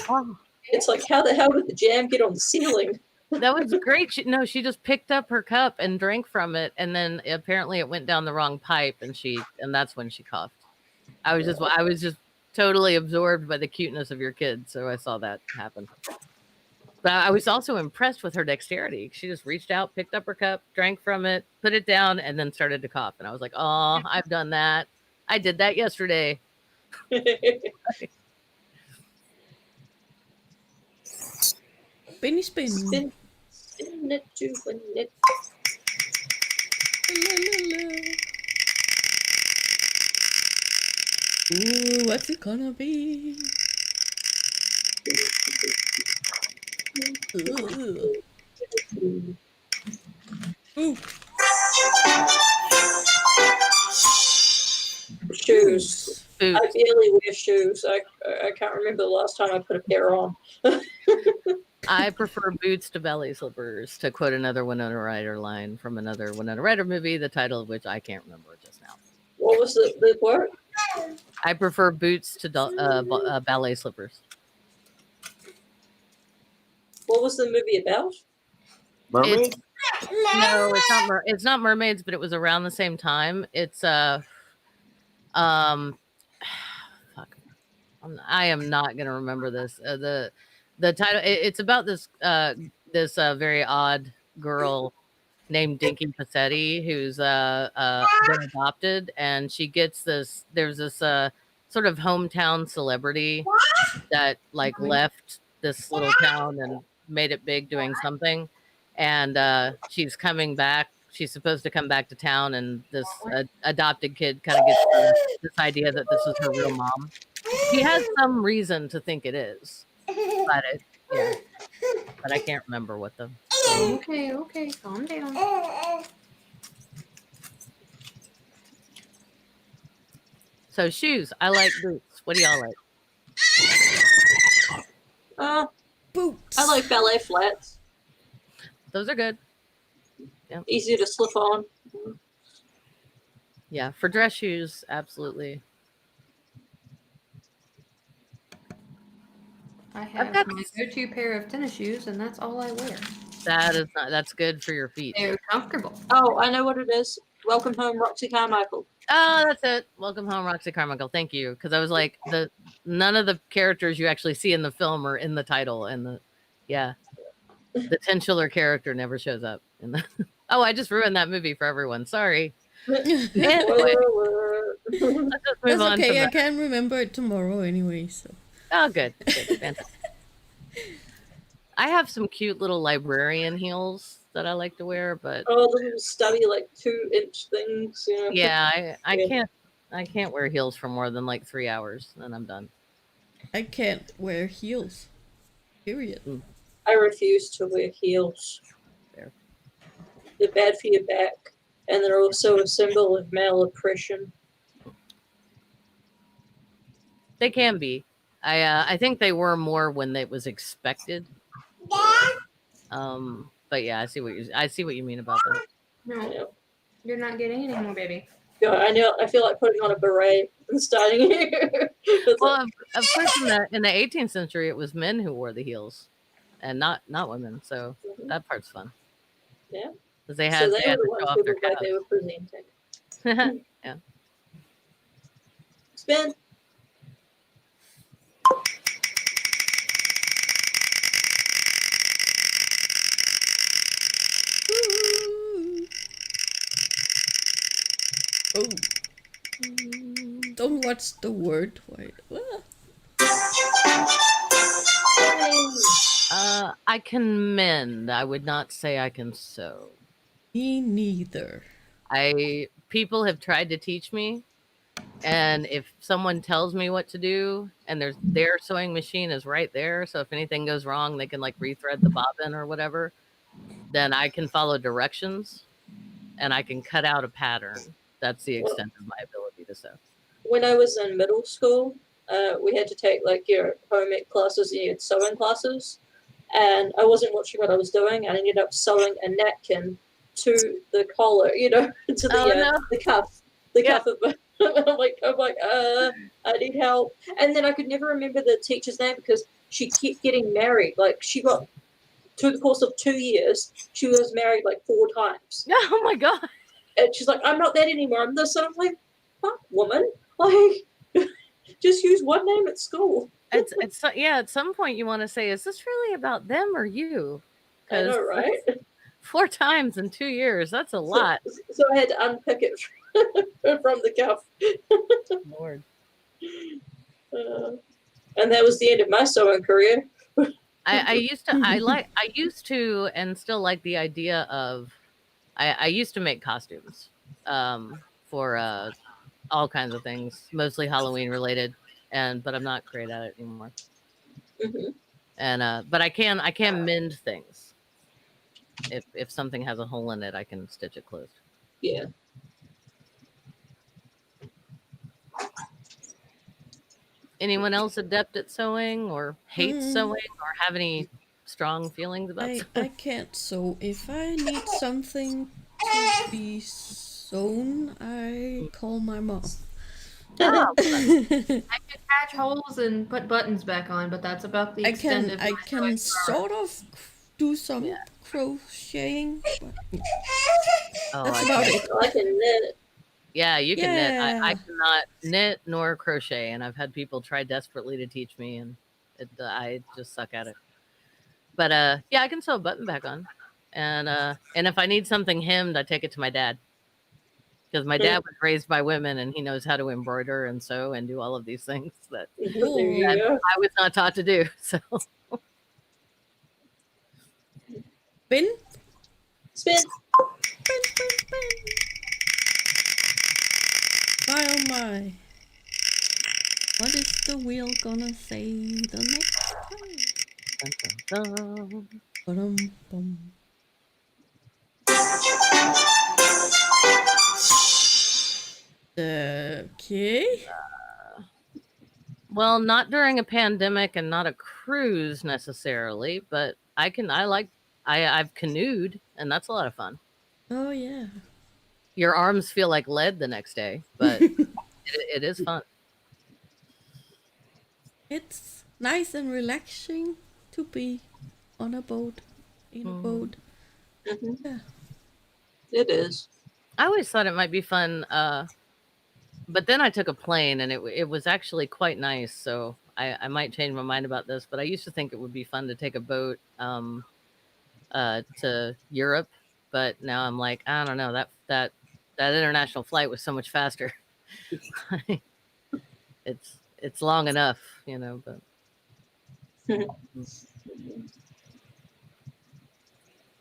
Oh, It's like, how the hell did the jam get on the ceiling? that was great. She just picked up her cup and drank from it, and then apparently it went down the wrong pipe, and that's when she coughed. I was just totally absorbed by the cuteness of your kid, so I saw that happen. But I was also impressed with her dexterity. She just reached out, picked up her cup, drank from it, put it down, and then started to cough. And I was like, "Oh, I've done that. I did that yesterday." Spinny spin. Spin it to win it. La, la, la. Ooh, what's it gonna be? Ooh. Ooh. Shoes. Boots. I barely wear shoes. I can't remember the last time I put a pair on. I prefer boots to belly slippers, to quote another Winona Ryder line from another Winona Ryder movie, the title of which I can't remember just now. What was the word? I prefer boots to ballet slippers. What was the movie about? Mermaid? No, it's not mermaids, but it was around the same time. It's fuck. I am not gonna remember this. The title. It's about this very odd girl named Dinky Passetti who's been adopted, and she gets this. There's this sort of hometown celebrity that like left this little town and made it big doing something, and she's coming back. She's supposed to come back to town, and this adopted kid kind of gets this idea that this is her real mom. He has some reason to think it is, but but I can't remember what the. Okay, calm down. So shoes, I like boots. What do y'all like? Boots. I like ballet flats. those are good. Easy to slip on. Yeah, for dress shoes, absolutely. I have got- my go-to pair of tennis shoes, and that's all I wear. That's good for your feet. They're comfortable. Oh, I know what it is. Welcome home, Roxy Carmichael. Oh, that's it. Welcome home, Roxy Carmichael. Thank you, because I was like none of the characters you actually see in the film are in the title, and the titular character never shows up. In the oh, I just ruined that movie for everyone. Sorry. Anyway, Spoiler alert. let's just move That's on okay. to I the, can't remember it tomorrow anyway. So oh, good, fantastic. I have some cute little librarian heels that I like to wear, but Oh, the little stubby, like 2-inch things. yeah, I Yeah. can't wear heels for more than like 3 hours, and I'm done. I can't wear heels. Period. I refuse to wear heels. Fair. They're bad for your back, and they're also a symbol of male oppression. They can be. I think they were more when it was expected. But yeah, I see what you mean about that. No, Yeah. you're not getting any more, baby. Yeah, I know. I feel like putting on a beret and starting here. It's Well, of course, in the 18th century, it was men who wore the heels, and not women. So that part's fun. Yeah. Because they so had they they had were to the show ones off who their looked like they were presenting. yeah. Spin. Ooh. Oh, don't watch the word white. I can mend. I would not say I can sew. Me neither. People have tried to teach me, and if someone tells me what to do, and their sewing machine is right there, so if anything goes wrong, they can like rethread the bobbin or whatever, then I can follow directions, and I can cut out a pattern. That's the extent of my ability to sew. When I was in middle school, we had to take like your home ec classes and you had sewing classes, and I wasn't watching what I was doing, and I ended up sewing a napkin to the collar, to the cuff, cuff of it. I'm like, I need help. And then I could never remember the teacher's name because she kept getting married. Like she got, through the course of 2 years, she was married like 4 times. Oh my god! And she's like, I'm not that anymore. I'm this. And I'm like, fuck, woman. Like, just use one name at school. It's at some point you want to say, is this really about them or you? I know, right? 4 times in 2 years. That's a lot. So I had to unpick it from the cuff. Lord. And that was the end of my sewing career. I used to and still like the idea of I used to make costumes for all kinds of things, mostly Halloween related, but I'm not great at it anymore. Mm-hmm. And but I can mend things. If something has a hole in it, I can stitch it closed. Yeah. Anyone else adept at sewing or hate sewing or have any strong feelings about sewing? I can't sew. If I need something to be sewn, I call my mom. I can patch holes and put buttons back on, but that's about the extent of I my can sewing sort of do some crocheting, but Oh, that's about it. I can knit. Yeah, you can knit. I Yeah. cannot knit nor crochet, and I've had people try desperately to teach me, and I just suck at it. But yeah, I can sew a button back on, and if I need something hemmed, I take it to my dad because my dad was raised by women, and he knows how to embroider and sew and do all of these things that There you go. I was not taught to do. So Spin. Spin. Spin, spin, spin. My oh my. What is the wheel gonna say the next time? dun, dun, dun. Ba-dum-bum. Okay. Well, not during a pandemic and not a cruise necessarily, but I like I've canoed, and that's a lot of fun. Oh yeah. Your arms feel like lead the next day, but it is fun. It's nice and relaxing to be on a boat, in a Mhm. boat. Hmm. Yeah. It is. I always thought it might be fun, but then I took a plane, and it was actually quite nice. So I might change my mind about this, but I used to think it would be fun to take a boat to Europe, but now I'm like, I don't know, that international flight was so much faster. It's long enough, but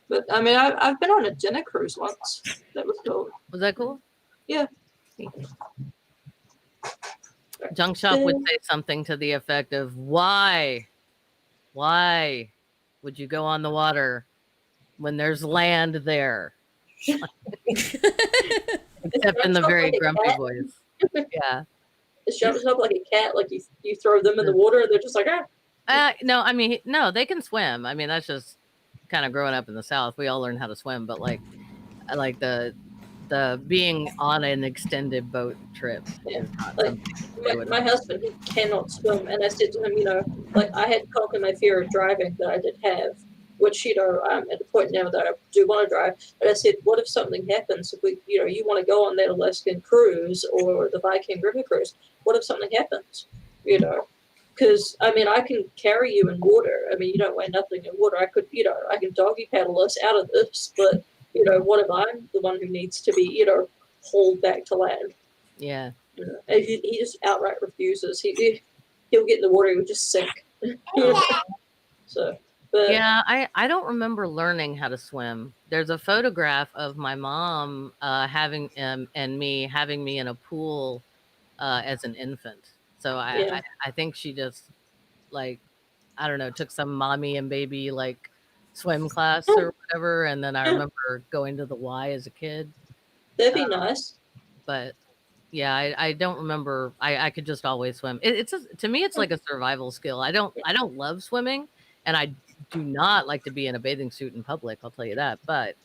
But I mean, I've been on a dinner cruise once. That was cool. was that cool? Yeah. Junk Shop would say something to the effect of, why would you go on the water when there's land there? Except in the very grumpy voice. Yeah. It jumps up like a cat. Like you throw them in the water, and they're just like, ah. No, I mean, no, they can swim. I mean, that's just kind of growing up in the South. We all learn how to swim, but I like the being on an extended boat trip Yeah. is not Like something I would. my husband, he cannot swim, and I said to him, like I had to conquer my fear of driving that I did have, which I'm at the point now that I do want to drive. But I said, what if something happens? If you want to go on that Alaskan cruise or the Viking River cruise, what if something happens? Because I mean, I can carry you in water. I mean, you don't weigh nothing in water. I could, I can doggy paddle us out of this, but what if I'm the one who needs to be, hauled back to land? Yeah. And he just outright refuses. He'll get in the water. He would just sink. So, but Yeah, I don't remember learning how to swim. There's a photograph of my mom having and me having me in a pool as an infant. So yeah, I think she just like, I don't know, took some mommy and baby like swim class or whatever, and then I remember going to the Y as a kid. that'd be nice. But yeah, I don't remember. I could just always swim. To me, it's like a survival skill. I don't love swimming, and I do not like to be in a bathing suit in public. I'll tell you that. But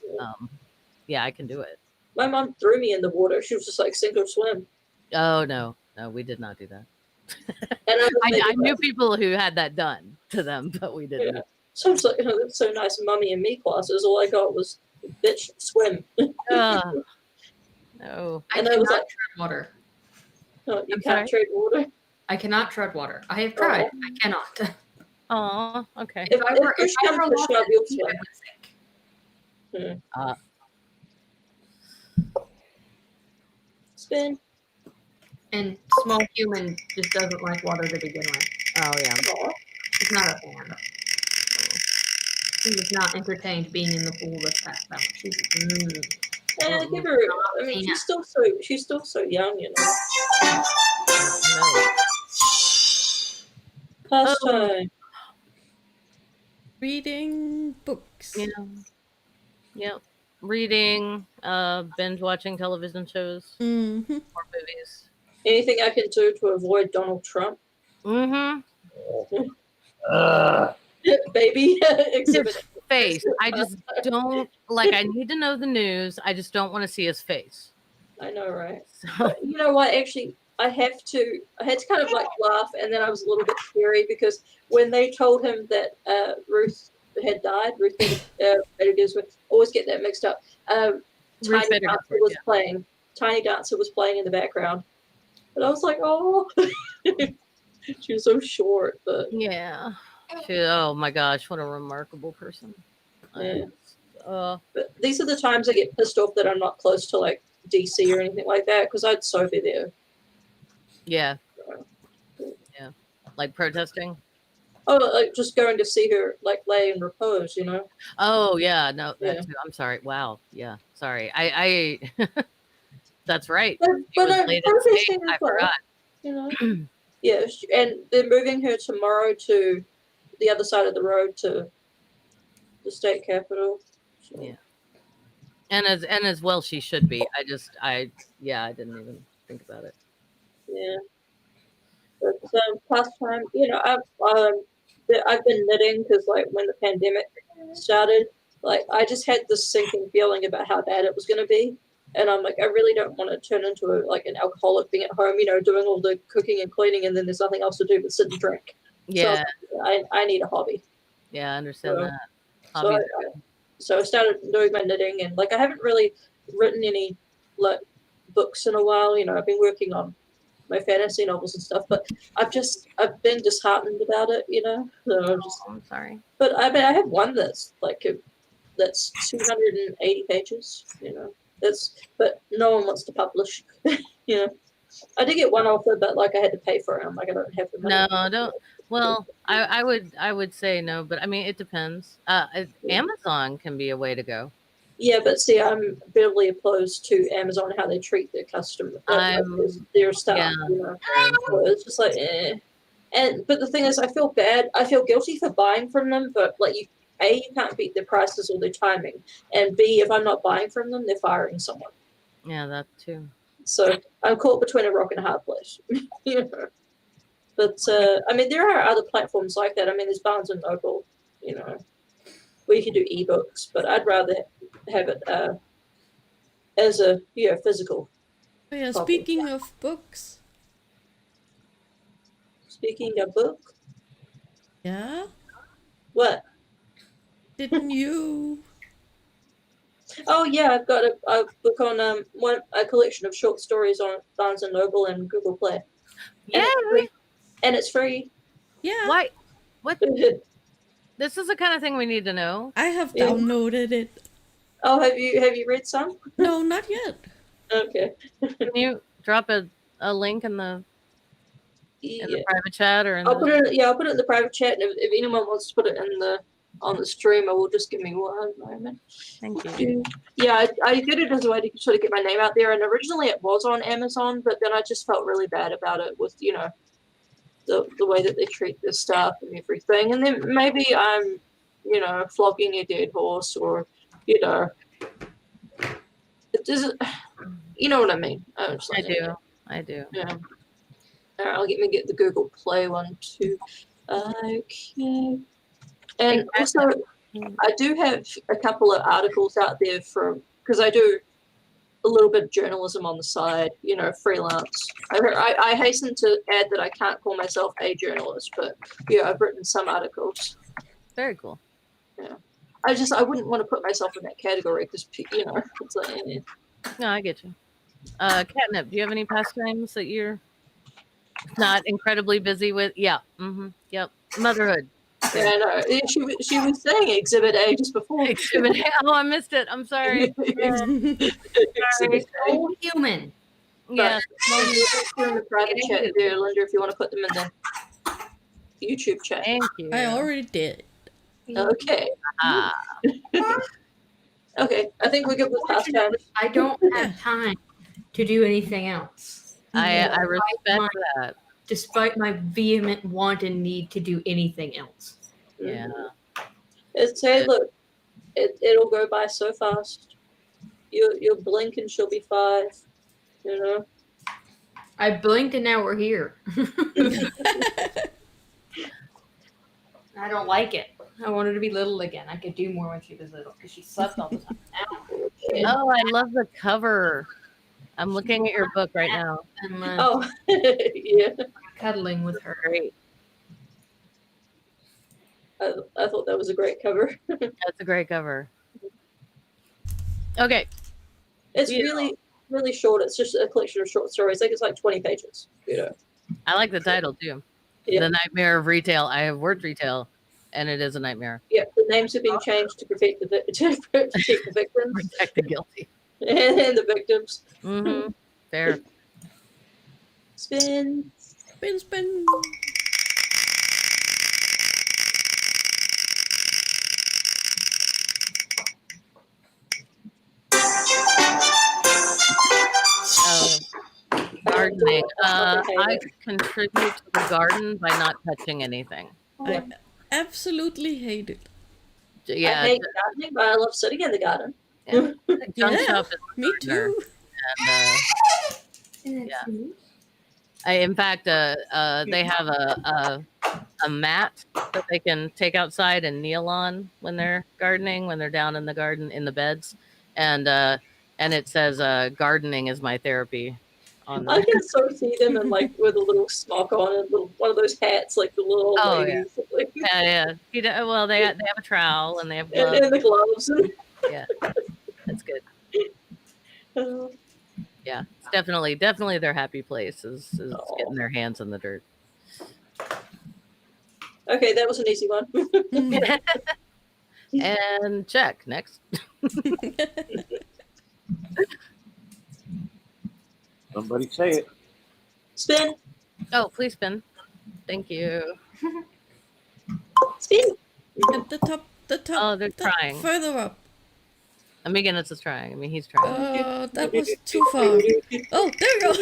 yeah, I can do it. My mom threw me in the water. She was just like, sink or swim. Oh no, we did not do that. And I was I knew people who had that done to them, but we didn't. Yeah. So I was like, that's so nice. Mummy and me classes. All I got was, bitch, swim. No. I And I cannot was like, tread water. no, you I'm can't tread water. I cannot tread water. I have tried. I cannot. Oh, okay. If I were push comes to lost shove, at you'll sea, I swim. would sink. Spin. And small human just doesn't like water to begin with. Oh yeah. Aw. He's not a fan. He is not entertained being in the pool this past summer. She's And give her. I mean, Yeah. she's still so young, No. Pastime. Reading books. Yeah. Yep. Reading, binge watching television shows Mm-hmm. or movies. Anything I can do to avoid Donald Trump, Mm-hmm. baby? Exhibit. His face. I just don't I need to know the news. I just don't want to see his face. I know, right? So But you know what? Actually, I had to kind of like laugh, and then I was a little bit scary because when they told him that Ruth had died, Ruth Bader Ginsburg, always get that mixed up. Ruth Tiny Bader Dancer Ginsburg, was yeah. playing. Tiny Dancer was playing in the background, and I was like, oh, she was so short, but yeah. Oh my gosh, what a remarkable person. yeah. Uh, But these are the times I get pissed off that I'm not close to like DC or anything like that because I'd so be there. yeah. Yeah. Like protesting. Oh, like just going to see her like lay in repose, Oh yeah, no, Yeah. that's I'm sorry. Wow. Yeah. Sorry. I that's right. But, She was I'm laid in protesting state. as I well, forgot. Yeah, and they're moving her tomorrow to the other side of the road to the state capitol. So, Yeah. And as well she should be. I didn't even think about it. yeah. But pastime, I've been knitting because like when the pandemic started, like I just had this sinking feeling about how bad it was going to be, and I'm like, I really don't want to turn into an alcoholic being at home, doing all the cooking and cleaning, and then there's nothing else to do but sit and drink. Yeah. So I need a hobby. Yeah, I understand So- that. So Hobbies. so I started doing my knitting, and like I haven't really written any like books in a while. I've been working on my fantasy novels and stuff, but I've been disheartened about it. So I'm sorry. but I mean I have one that's that's 280 pages. But no one wants to publish. I did get one offer, but like I had to pay for it. I'm like I don't have the money. No, don't. Well, I would say no, but I mean it depends. Amazon can be a way to go. Yeah, but see, I'm bitterly opposed to Amazon how they treat their customer, their staff. Yeah. So it's just like, eh. But the thing is, I feel bad. I feel guilty for buying from them, but like you can't beat their prices or their timing, and B, if I'm not buying from them, they're firing someone. Yeah, that too. So I'm caught between a rock and a hard place. But I mean, there are other platforms like that. I mean, there's Barnes and Noble. Where you can do ebooks, but I'd rather have it as a physical. Oh, yeah, Copy. speaking of books. Speaking of book, Yeah? what? Didn't you? Oh yeah, I've got a book on a collection of short stories on Barnes and Noble and Google Play. Yeah. And it's free. Yeah. Why? What? This is the kind of thing we need to know. I have Yeah. downloaded it. Oh, have you read some? No, not yet. Okay. Can you drop a link in the Yeah. private chat or in I'll the? I'll put it in the private chat, and if anyone wants to put it on the stream, I will just give me one moment. Thank you. Yeah, I did it as a way to sort of get my name out there, and originally it was on Amazon, but then I just felt really bad about it with the way that they treat their staff and everything, and then maybe I'm flogging a dead horse, or it doesn't. You know what I mean? I do. Yeah. All right, let me get the Google Play one too. Okay. And also, I do have a couple of articles out there because I do a little bit of journalism on the side, freelance. I hasten to add that I can't call myself a journalist, but yeah, I've written some articles. Very cool. Yeah. I wouldn't want to put myself in that category because, it's like, eh. No, I get you. Catnip, do you have any pastimes that you're not incredibly busy with? Yeah. Mm-hmm. Yep. Motherhood. Yeah, I know. Yeah, she was saying Exhibit A just before. Exhibit A. Oh, I missed it. I'm sorry. Exhibit A. So human. Yeah. We're in the private chat there, Linda, if you want to put them in the YouTube chat. Thank you. I already did. Okay. Ah. Okay, I think we're good with pastimes. I don't have time to do anything else. I respect that. Despite my vehement want and need to do anything else. Yeah. It's hey, look, it'll go by so fast. You'll blink and she'll be 5. I blinked and now we're here. I don't like it. I want her to be little again. I could do more when she was little because she slept all the time. Now, Oh, I love the cover. I'm looking at your book right now. and Oh, yeah. cuddling with her. Great. I thought that was a great cover. That's a great cover. Okay. It's Yeah. really, really short. It's just a collection of short stories. I think it's like 20 pages. I like the title too. Yeah. The Nightmare of Retail. I have worked retail, and it is a nightmare. Yeah, the names have been changed to protect the victims Protect the guilty. and the victims. Mm-hmm. Fair. Spin. Spin, spin. Oh, gardening. I contribute to the garden by not touching anything. Yeah. I absolutely hate it. Yeah. I hate gardening, but I love sitting in the garden. Junk Yeah, shop is me gardener. too. And, in fact, they have a mat that they can take outside and kneel on when they're gardening, when they're down in the garden in the beds, and it says gardening is my therapy on I there. can so see them in like with a little smock on and little one of those hats, like the little old Oh yeah, ladies, like, yeah. Well, they have a trowel and they have and, gloves. and the gloves. Yeah, that's good. Uh, Yeah, it's definitely their happy place is oh. getting their hands in the dirt. Okay, that was an easy one. And check next. Somebody say it. Spin, Oh, please spin. Thank you. spin. At the top, Oh, they're trying. further up. McGinnis is trying. I mean, he's trying. That was too far. Oh, there you go.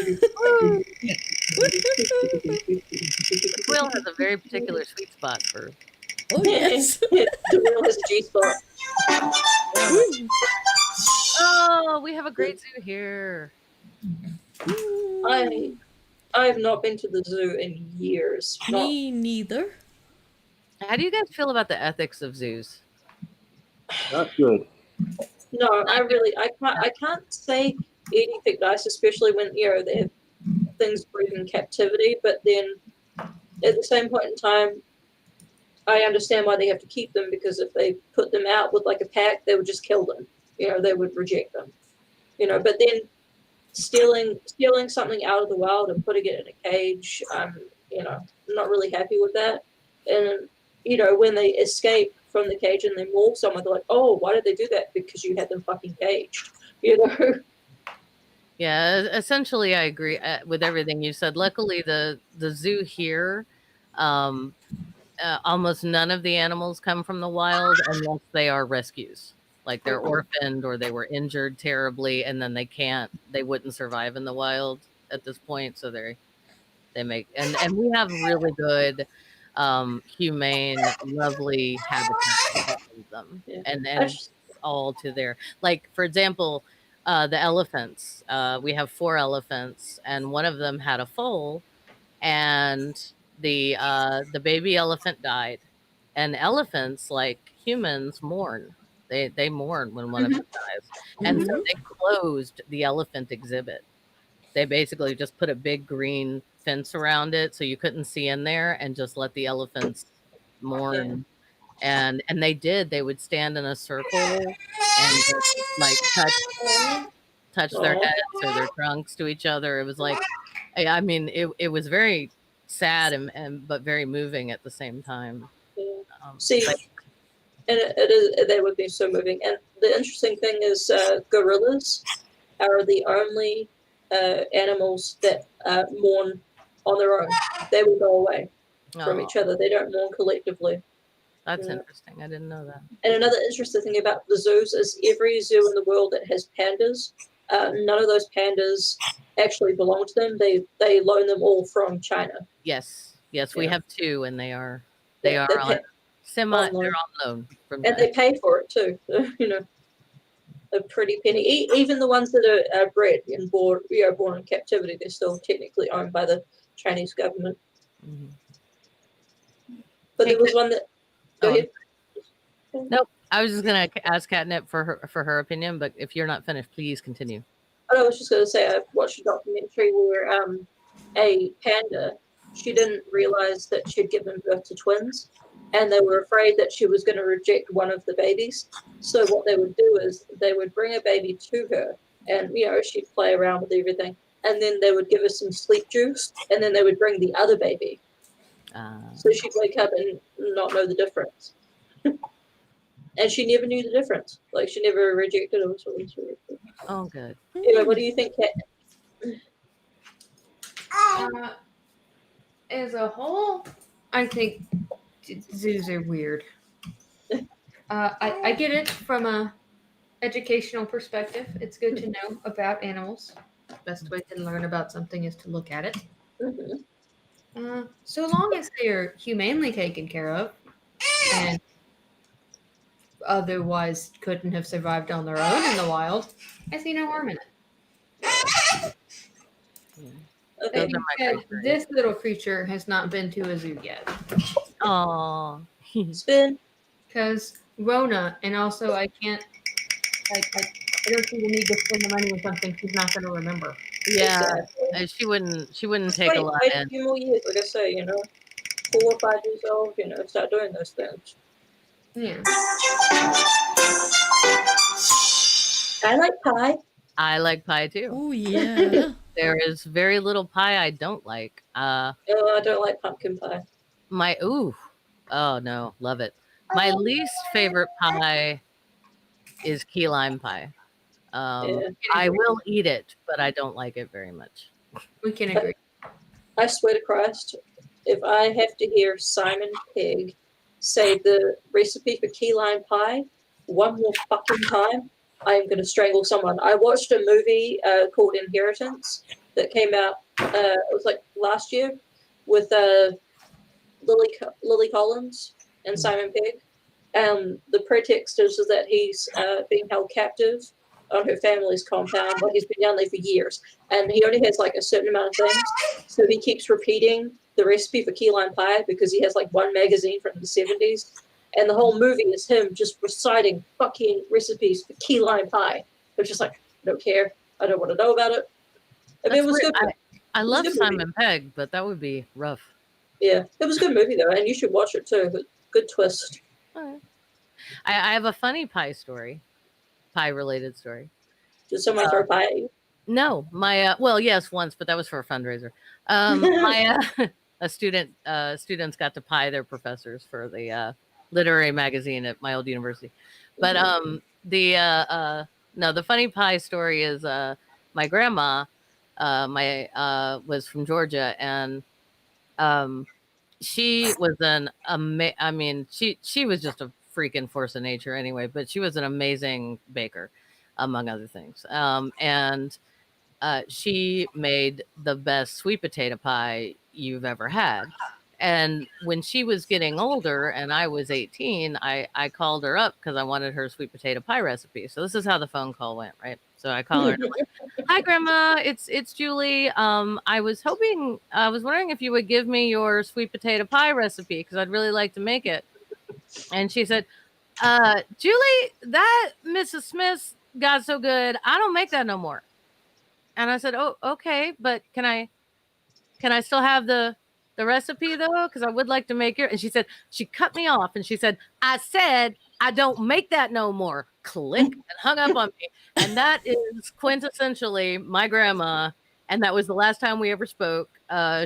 The wheel has a very particular sweet spot for. Oh yes. The wheel has a G spot. Woo. Oh, we have a great zoo here. I have not been to the zoo in years. Me neither. How do you guys feel about the ethics of zoos? Not good. No, I can't say anything nice, especially when they have things bred in captivity. But then, at the same point in time, I understand why they have to keep them, because if they put them out with like a pack, they would just kill them. They would reject them. But then stealing something out of the wild and putting it in a cage, I'm not really happy with that. And when they escape from the cage and they maul someone, they're like, oh, why did they do that? Because you had them fucking caged. Yeah, essentially, I agree with everything you said. Luckily, the zoo here, almost none of the animals come from the wild unless they are rescues. Like they're orphaned or they were injured terribly, and then they wouldn't survive in the wild at this point. So they make and we have really good, humane, lovely habitat for all of them, Yeah. and it's all to their, like, for example, the elephants. We have 4 elephants, and one of them had a foal, and the baby elephant died. And elephants, like humans, mourn. They mourn when one of them dies, and so they closed the elephant exhibit. They basically just put a big green fence around it so you couldn't see in there, and just let the elephants mourn. And they would stand in a circle and just like touch their heads or their trunks to each other. It was like, I mean, it was very sad and but very moving at the same time. See, But and that would be so moving. And the interesting thing is, gorillas are the only animals that mourn on their own. They will go away from each other. They don't mourn collectively. That's interesting. I didn't know that. And another interesting thing about the zoos is every zoo in the world that has pandas, none of those pandas actually belong to them. They loan them all from China. Yes, we have 2, and they are They on pay semi. on loan. They're on loan from And China. they pay for it too. A pretty penny. Even the ones that are bred and born in captivity, they're still technically owned by the Chinese government. But there was one that. Go ahead. Nope. I was just gonna ask Catnip for her opinion, but if you're not finished, please continue. I was just going to say, I watched a documentary where a panda, she didn't realize that she'd given birth to twins, and they were afraid that she was going to reject one of the babies. So what they would do is they would bring a baby to her, and she'd play around with everything, and then they would give her some sleep juice, and then they would bring the other baby. So she'd wake up and not know the difference. And she never knew the difference. Like, she never rejected or something. Oh, good. Anyway, what do you think, Kat? As a whole, I think zoos are weird. I get it from a educational perspective. It's good to know about animals. The best way to learn about something is to look at it. So long as they are humanely taken care of and otherwise couldn't have survived on their own in the wild, I see no harm in it. Okay. Those are my And criteria. this little creature has not been to a zoo yet Oh, Spin. because Rona, and also I can't I don't see the need to spend the money on something she's not going to remember. yeah. Exactly. She wouldn't take a lot Wait in. a few more years, like I say, 4 or 5 years old, start doing those things. Yeah. I like pie. I like pie too. Oh yeah. There is very little pie I don't like. I don't like pumpkin pie. Oh no, love it. My least favorite pie is key lime pie. Yeah. I will eat it, but I don't like it very much. We can agree. I swear to Christ, if I have to hear Simon Pegg say the recipe for key lime pie one more fucking time, I am going to strangle someone. I watched a movie called Inheritance that came out, it was like last year, with Lily Collins and Simon Pegg. The pretext is that he's being held captive on her family's compound, but he's been down there for years, and he only has like a certain amount of things, so he keeps repeating the recipe for key lime pie because he has like one magazine from the 70s, and the whole movie is him just reciting fucking recipes for key lime pie. They're just like, I don't care, I don't want to know about it. I mean, it was weird. good. I was a love good movie. Simon Pegg, but that would be rough. Yeah, it was a good movie though, and you should watch it too. Good twist. Alright. I have a funny pie related story. Did someone throw pie at you? No, my well, yes, once, but that was for a fundraiser. My a students got to pie their professors for the literary magazine at my old university. But the funny pie story is my grandma was from Georgia, and she was I mean, she was just a freaking force of nature anyway, but she was an amazing baker, among other things. And she made the best sweet potato pie you've ever had. And when she was getting older and I was 18, I called her up because I wanted her sweet potato pie recipe. So this is how the phone call went, right? So I call her and I'm like, "Hi, Grandma. It's Julie. I was wondering if you would give me your sweet potato pie recipe because I'd really like to make it." And she said, "Julie, that Mrs. Smith got so good. I don't make that no more." And I said, "Oh, okay, but can I still have the recipe though? Because I would like to make it." And she cut me off and she said, "I said I don't make that no more." Click, and hung up on me. And that is quintessentially my grandma. And that was the last time we ever spoke.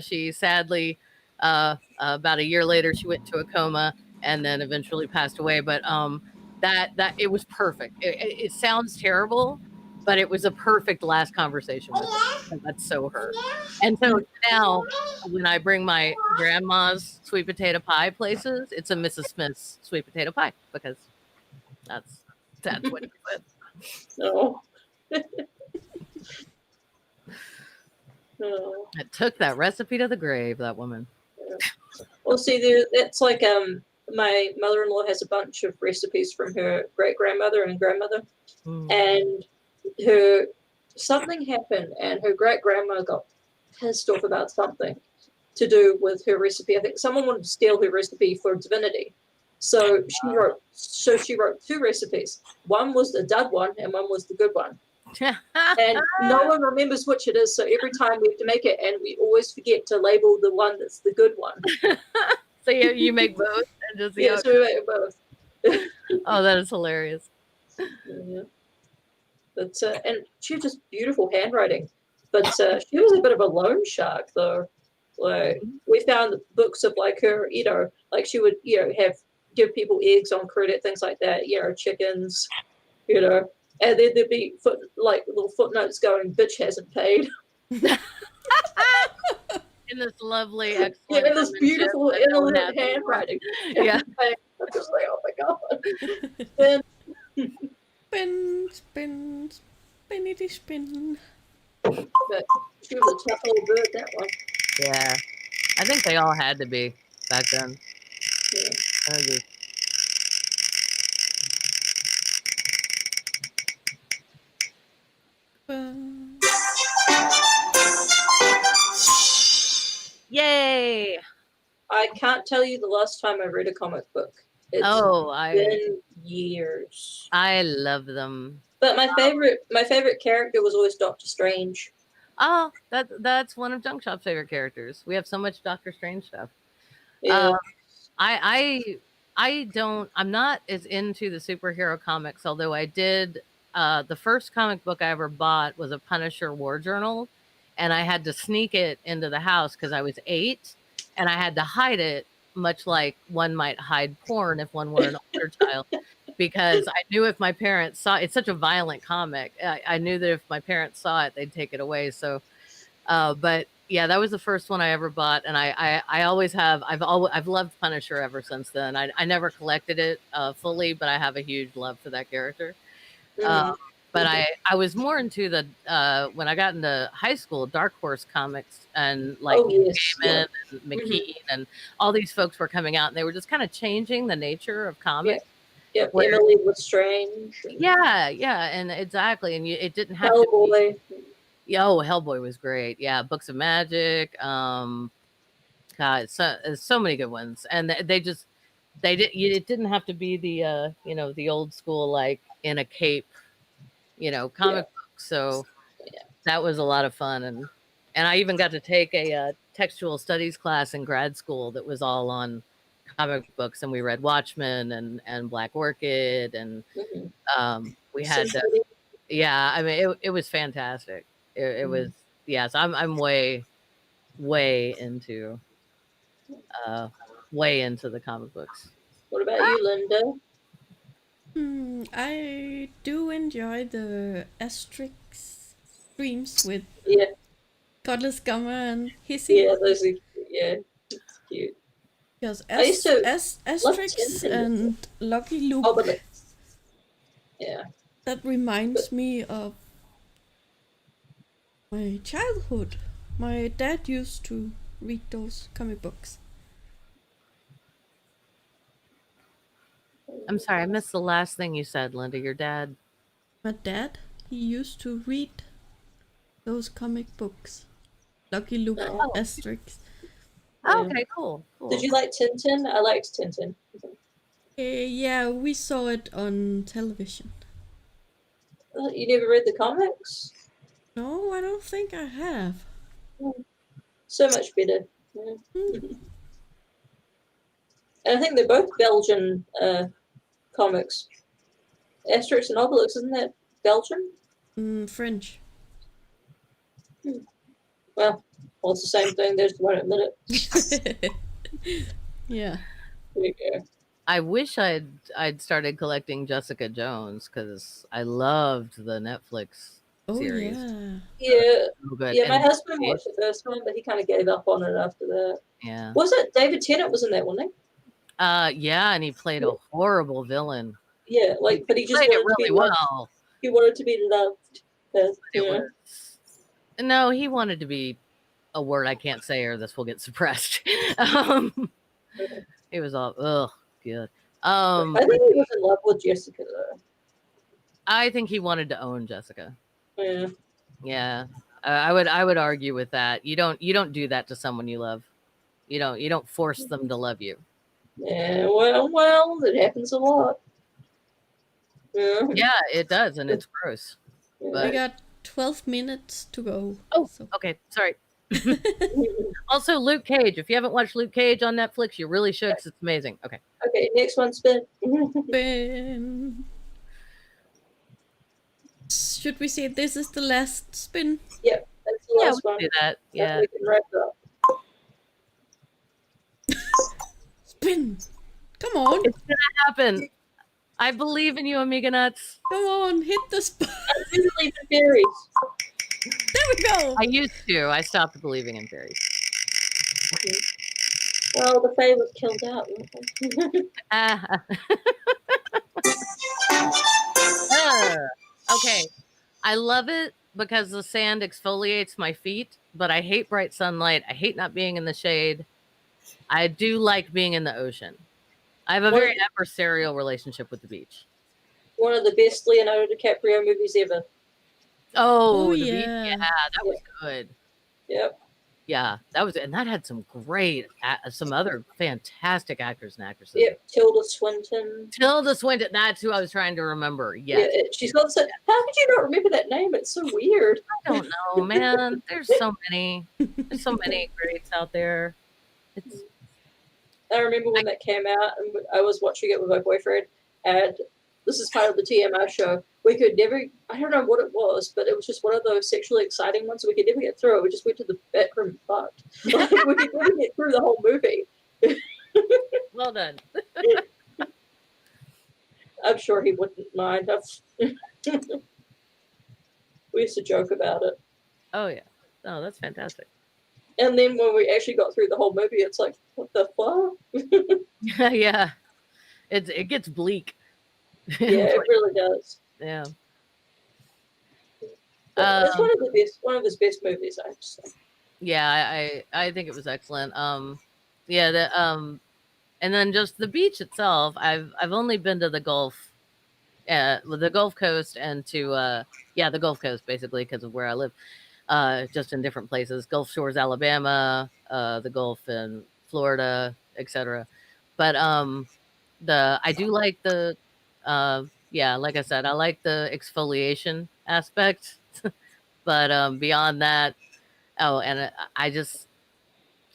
She sadly, about a year later, she went into a coma and then eventually passed away. But that it was perfect. It sounds terrible, but it was a perfect last conversation with her. And that's so her. And so now when I bring my grandma's sweet potato pie places, it's a Mrs. Smith's sweet potato pie because that's what it is. No. No. It took that recipe to the grave, that woman. Well, see, it's like my mother-in-law has a bunch of recipes from her great-grandmother and grandmother, and something happened, and her great-grandma got pissed off about something to do with her recipe. I think someone wanted to steal her recipe for divinity, so she wrote 2 recipes. One was the dud one, and one was the good one. And no one remembers which it is, so every time we have to make it, and we always forget to label the one that's the good one. So you make both and just Yeah, so we make both. Oh, that is hilarious. Yeah. But and she had just beautiful handwriting, but she was a bit of a loan shark though. Like we found books of like her, like she would give people eggs on credit, things like that, chickens, and then there'd be little footnotes going, "Bitch hasn't paid." In this lovely, excellent, in this beautiful, elegant handwriting. Yeah. I'm just like, oh my god. Then, Spin, spin, spinnity spin. but she was a tough little bird, that one. Yeah. I think they all had to be back then. Yeah. I can't tell you the last time I read a comic book. It's been years. I love them. But my favorite character was always Doctor Strange. Oh, that's one of Junk Shop's favorite characters. We have so much Doctor Strange stuff. Yeah. I'm not as into the superhero comics, although I did the first comic book I ever bought was a Punisher War Journal, and I had to sneak it into the house because I was 8 and I had to hide it, much like one might hide porn if one were an older child, because I knew if my parents saw it's such a violent comic. I knew that if my parents saw it, they'd take it away. So but yeah, that was the first one I ever bought, and I always have. I've loved Punisher ever since then. I never collected it fully, but I have a huge love for that character. But I was more into the when I got into high school, Dark Horse comics and like Gaiman and McKean and all these folks were coming out, and they were just kind of changing the nature of comics. Yep, Emily was strange. Yeah, and exactly, and it didn't have Hellboy. to be. Oh, Hellboy was great. Yeah, Books of Magic. God, so many good ones, and they just it didn't have to be the the old school like in a cape, comic book. So that was a lot of fun, and I even got to take a textual studies class in grad school that was all on comic books, and we read Watchmen and Black Orchid, and we had I mean it was fantastic. It was yes. I'm way into the comic books. What about you, Linda? I do enjoy the Asterix streams with Godless Gummer and Hissy. Yeah, those are it's cute. Because Asterix and Lucky Luke. That reminds me of my childhood. My dad used to read those comic books. I'm sorry, I missed the last thing you said, Linda. Your dad? My dad, he used to read those comic books. Lucky Luke, Asterix. Oh, okay, cool. Did you like Tintin? I liked Tintin. Yeah, we saw it on television. You never read the comics? No, I don't think I have. So much better. And I think they're both Belgian comics. Asterix and Obelix, isn't that Belgian? French. Well, it's the same thing. There's one admit it. Yeah. There you go. I wish I'd started collecting Jessica Jones because I loved the Netflix series. Yeah. So good. Yeah, my husband watched the first one, but he kind of gave up on it after that. Yeah. Was it David Tennant was in that, wasn't he? Yeah, and he played a horrible villain. Yeah, but he just played it really well. He wanted to be loved. No, he wanted to be a word I can't say, or this will get suppressed. It was all good. I think he was in love with Jessica though. I think he wanted to own Jessica. Yeah. Yeah. I would argue with that. You don't do that to someone you love. You don't force them to love you. Yeah, well, it happens a lot. Yeah, it does, and it's gross. We got 12 minutes to go. Oh, okay. Sorry. Also, Luke Cage. If you haven't watched Luke Cage on Netflix, you really should. 'Cause it's amazing. Okay. Okay, next one, Spin. Spin. Should we say this is the last spin? Yep, that's the last one. Do that. Yeah. We can wrap it up. Spin. Come on. It's gonna happen. I believe in you, Amiga Nuts. Come on, hit the spot. I do believe in fairies. There we go. I used to. I stopped believing in fairies. Well, the fae was killed out. Okay. I love it because the sand exfoliates my feet, but I hate bright sunlight. I hate not being in the shade. I do like being in the ocean. I have a very adversarial relationship with the beach. One of the best Leonardo DiCaprio movies ever. Oh, yeah. beach? Yeah, that was good. Yep. Yeah, that had some some other fantastic actors and actresses. Yeah, Tilda Swinton. Tilda Swinton, that's who I was trying to remember. Yes. Yeah, she's got so. How could you not remember that name? It's so weird. I don't know, man. There's so many. There's so many greats out there. It's I remember when that came out, and I was watching it with my boyfriend, and this is part of the TMI show. We could never, I don't know what it was, but it was just one of those sexually exciting ones. We could never get through it. We just went to the bedroom and fucked. Like, we could never get through the whole movie. well done. I'm sure he wouldn't mind. We used to joke about it. Oh yeah. Oh, that's fantastic. And then when we actually got through the whole movie, it's like, what the fuck? Yeah. It gets bleak. Yeah, it really does. Yeah. It's one of his best movies, I have to say. Yeah, I think it was excellent. Yeah, and then just the beach itself. I've only been to the Gulf, the Gulf Coast, and to the Gulf Coast basically because of where I live. Just in different places, Gulf Shores, Alabama, the Gulf in Florida, etc. But I do like the like I said, I like the exfoliation aspect. But beyond that, and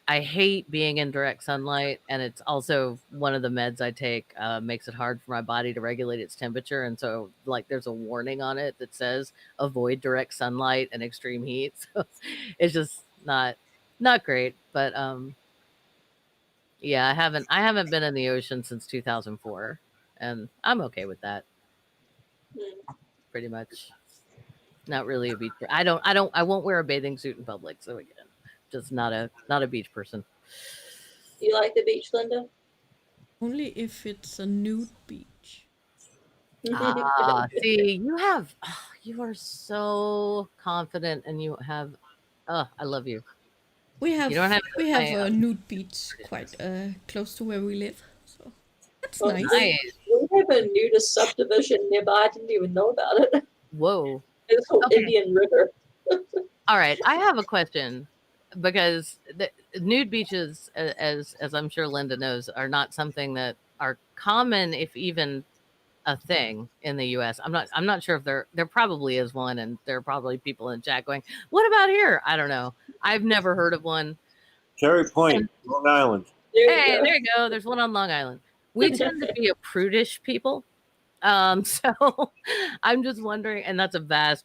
I hate being in direct sunlight, and it's also one of the meds I take makes it hard for my body to regulate its temperature, and so like there's a warning on it that says avoid direct sunlight and extreme heat. So it's just not great. But yeah, I haven't been in the ocean since 2004, and I'm okay with that. Pretty much, not really a beach. I won't wear a bathing suit in public. So again, just not a beach person. You like the beach, Linda? Only if it's a nude beach. See, you are so confident, and you have. Oh, I love you. We have You don't have we have a nude beach quite close to where we live, so that's nice. We have a nudist subdivision nearby. I didn't even know about it. Whoa. This whole Indian River. All right, I have a question because the nude beaches, as I'm sure Linda knows, are not something that are common, if even a thing in the U.S. I'm not sure if there probably is one, and there are probably people in chat going, "What about here?" I don't know. I've never heard of one. Cherry Point, Long Island. There you go. There's one on Long Island. We tend to be a prudish people. So I'm just wondering, and that's a gross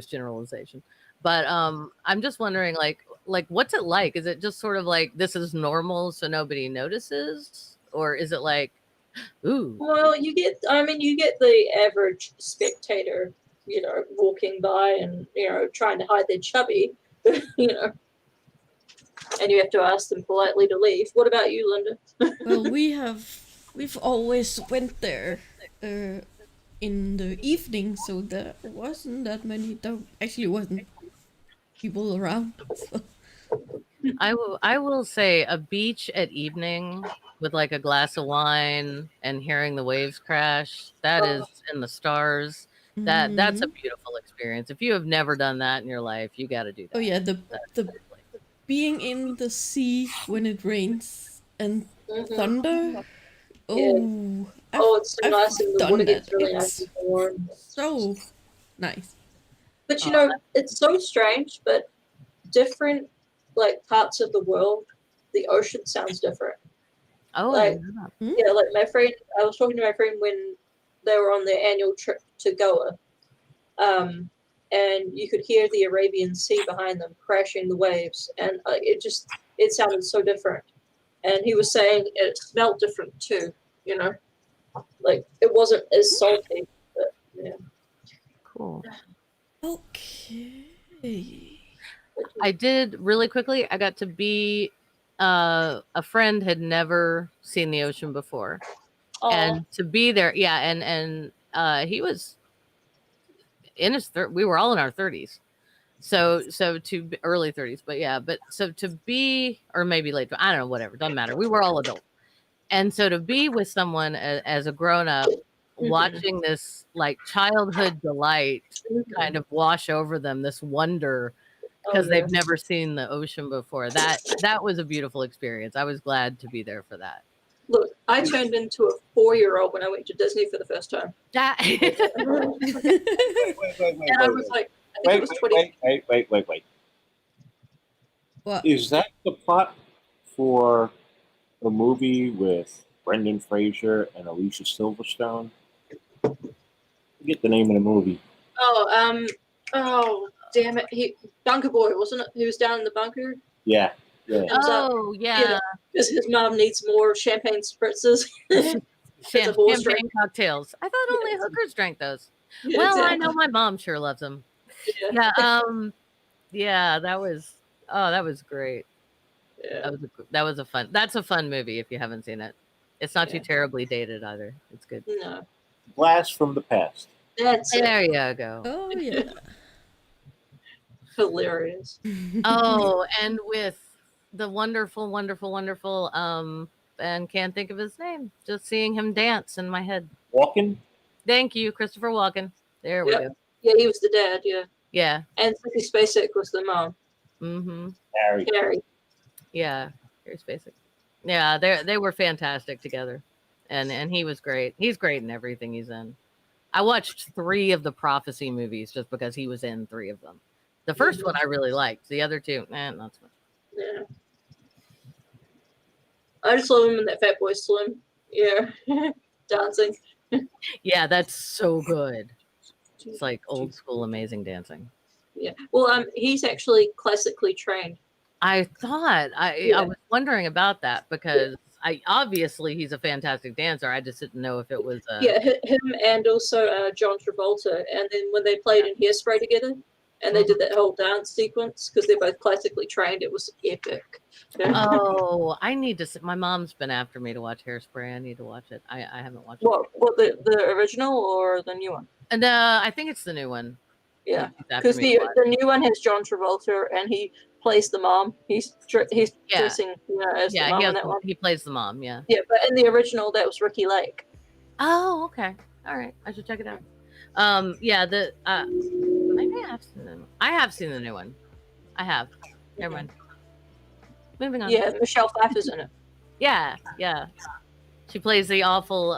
generalization. But I'm just wondering, like what's it like? Is it just sort of like this is normal, so nobody notices, or is it like, ooh? Well, you get the average spectator, walking by and trying to hide their chubby, and you have to ask them politely to leave. What about you, Linda? Well, we've always went there in the evening, so there wasn't that many. There actually wasn't people around. So. I will say a beach at evening with like a glass of wine and hearing the waves crash, that is in the stars. That's a beautiful experience. If you have never done that in your life, you got to do that. Oh yeah, the being in the sea when it rains and thunder. Oh, it's so nice, and the water gets really nice and warm. So nice. But it's so strange, but different parts of the world, the ocean sounds different. Oh, like my friend, I was talking to my friend when they were on their annual trip to Goa, and you could hear the Arabian Sea behind them crashing the waves, and it sounded so different. And he was saying it smelled different too, like it wasn't as salty, but yeah. Cool. Okay. I did really quickly. I got to be a friend had never seen the ocean before, and to be there, and he was in his we were all in our 30s, so to early 30s, but so to be, or maybe late, I don't know, whatever, doesn't matter. We were all adults, and so to be with someone as a grown up, watching this like childhood delight kind of wash over them, this wonder. because yeah. they've never seen the ocean before. That was a beautiful experience. I was glad to be there for that. Look, I turned into a 4-year-old when I went to Disney for the first time. That and Wait, I was like, I think it was 20. wait. What? Is that the plot for a movie with Brendan Fraser and Alicia Silverstone? Forget the name of the movie. Oh, damn it. Bunker Boy, wasn't it? He was down in the bunker. Yeah. And was up, oh yeah, because his mom needs more champagne spritzers. It's a horse champagne drink. cocktails. I thought only Yeah. hookers drank those. Yeah, Well, I exactly. know my mom sure loves them. Yeah. Yeah, that was great. Yeah. That's a fun movie if you haven't seen it. It's not too Yeah. terribly dated either. It's good. No. Blast from the Past. That's it. There you go. Oh yeah. Hilarious. Oh, and with the wonderful, wonderful, wonderful, and can't think of his name. Just seeing him dance in my head. Walking? Thank you, Christopher Walken. There we Yep. go. Yeah, he was the dad, yeah. Yeah. And Sissy Spacek was the mom. Mm-hmm. Harry. Carrie. Yeah. Here's basic. Yeah, they were fantastic together. And he was great. He's great in everything he's in. I watched 3 of the Prophecy movies just because he was in 3 of them. The first one I really liked. The other 2, not so much. Yeah. I just love him in that Fat Boy Slim. Yeah. Dancing. Yeah, that's so good. It's like old school amazing dancing. Yeah. Well, he's actually classically trained. I thought I was wondering about that because obviously he's a fantastic dancer. I just didn't know if it was Yeah, him and also John Travolta. And then when they played in Hairspray together, and they did that whole dance sequence because they're both classically trained, it was epic. Yeah. Oh, I need to. My mom's been after me to watch Hairspray. I need to watch it. I haven't watched it. What the original or the new one? And I think it's the new one. Yeah, She's after because me to watch. the new one has John Travolta and he plays the mom. He's Yeah. dressing as the mom in that one. He plays the mom. Yeah. Yeah, but in the original, that was Ricky Lake. Oh, okay. All right. I should check it out. Yeah. Maybe I have seen the. I have seen the new one. I have. Never mind. Moving on. Yeah, Michelle Pfeiffer's in it. Yeah. Yeah. She plays the awful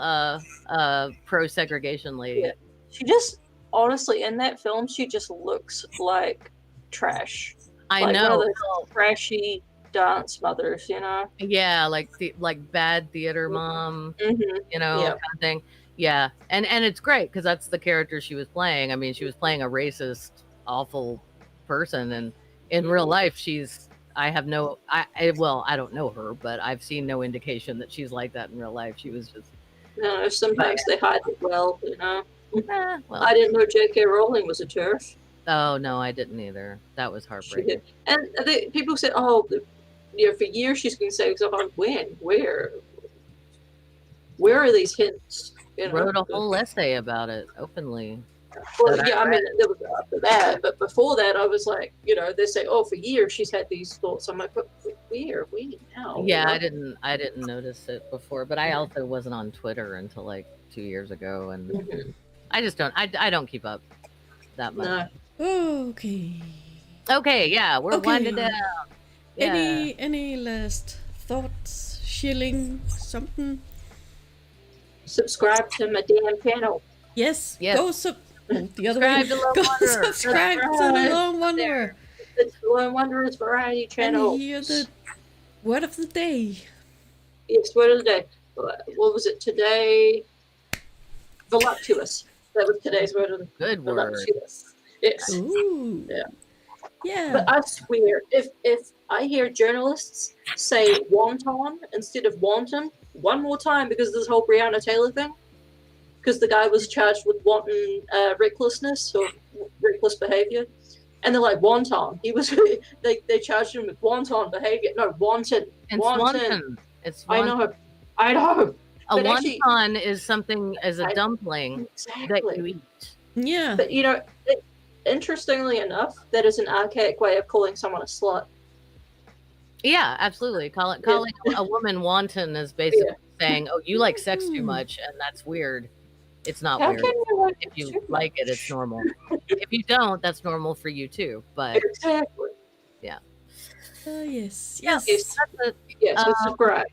pro segregation lady. Yeah. She just honestly in that film, she just looks like trash. I Like know. one of those trashy dance mothers, you know. Yeah, like bad theater mom, Mm-hmm. you know, Yeah. kind of thing. Yeah, and it's great because that's the character she was playing. I mean, she was playing a racist, awful person, and in real life, I have no. Well, I don't know her, but I've seen no indication that she's like that in real life. She was just. You know, sometimes they hide it well, you know. Well. I didn't know J.K. Rowling was a TERF. Oh no, I didn't either. That was She heartbreaking. did. And people said, "Oh, you know, for years she's been saying stuff." I'm when, where are these hints? You know? Wrote a whole essay about it openly. Well, that yeah, I I mean, there was after that, but before that, I was like, you know, they say, "Oh, for years she's had these thoughts." I'm like, "But where now?" Yeah, you know? I didn't notice it before, but I also wasn't on Twitter until like 2 years ago, and Mhm. I just don't. I don't keep up that much. No. Okay. Okay, yeah, we're Okay. winding down. Yeah. Any last thoughts? Shilling something? Subscribe to my damn channel. Yes. Yes. Go the other way. Subscribe to Lone Go Wanderer. subscribe to the Subscribe. Lone Wanderer It's the Lone Wanderers Variety Channel. and hear the word of the day. Yes, word of the day. What was it today? Voluptuous. That was today's word of the Good word. voluptuous. Yes. Ooh. Yeah. Yeah. But I swear, if I hear journalists say wonton instead of wanton one more time because of this whole Breonna Taylor thing, because the guy was charged with wanton recklessness or reckless behavior, and they're like wonton. He was they charged him with wanton behavior. No, wanton. It's wonton. It's wonton. I know. A But actually- wonton is something as a I- dumpling that Exactly. you eat. yeah. But you know, interestingly enough, that is an archaic way of calling someone a slut. Yeah, absolutely. Calling a woman wanton is basically saying, "Oh, you like sex too Mm. much, and that's weird." It's not How weird. can you like If you too like it, it's normal. If you don't, that's normal for you too. But Exactly. Yes. Yeah, Yes. Yes. that's it. Yes, subscribe.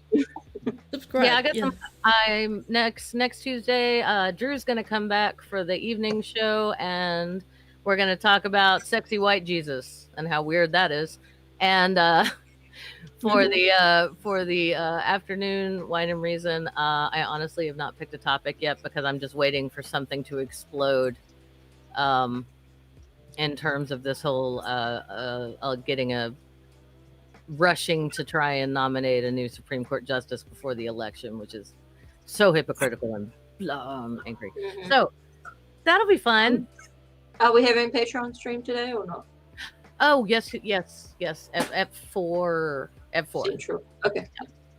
Subscribe. Yeah, I got yes. some. I'm next Tuesday. Drew's gonna come back for the evening show, and we're gonna talk about sexy white Jesus and how weird that is. And for the afternoon wine and reason, I honestly have not picked a topic yet because I'm just waiting for something to explode. In terms of this whole getting a rushing to try and nominate a new Supreme Court justice before the election, which is so hypocritical and angry. Mhm. So that'll be fun. Are we having Patreon stream today or not? Oh yes. At 4. Central. Okay.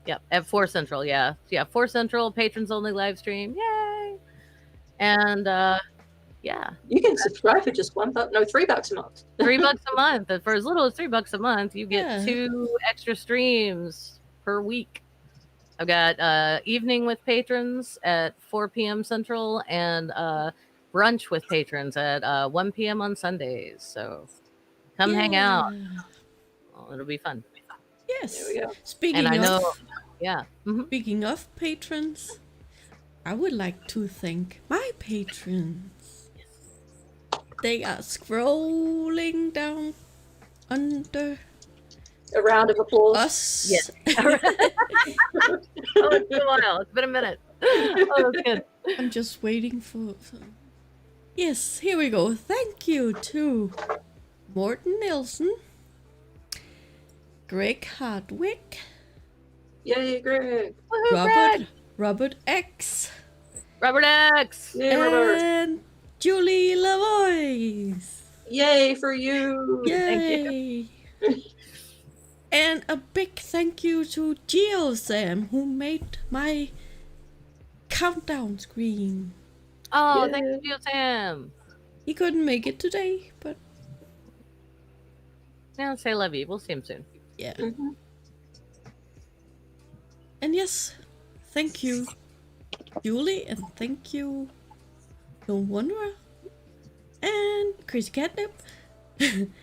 Yep. At 4 Central. Yeah. 4 Central. Patrons only live stream. Yay! And yeah, You can subscribe for just $1. No, $3 a month. $3 a month. And for as little as $3 a month, you get Yeah. 2 extra streams per week. I've got evening with patrons at 4 p.m. Central and brunch with patrons at 1 p.m. on Sundays. So come hang out. Oh, it'll be fun. Yes. There we go. Speaking And I of know, yeah. speaking of patrons, I would like to thank my patrons. They are scrolling down under A round of applause. us. Yes. Oh, it's been a while. It's been a minute. Oh, that's good. I'm just waiting for. Yes, here we go. Thank you to Morten Nielsen, Greg Hardwick, Yay, Greg. Woohoo, Greg! Robert X, Robert X. Yay, Robert. and Julie Lavoie. Yay for you. Yay! And a big thank you to GeoSam who made my countdown screen. Oh, Yeah. thank you, Sam. He couldn't make it today, but Yeah, say love you. We'll see him soon. yeah. Mhm. And yes, thank you, Julie, and thank you, Don't Wonder, and Crazy Catnip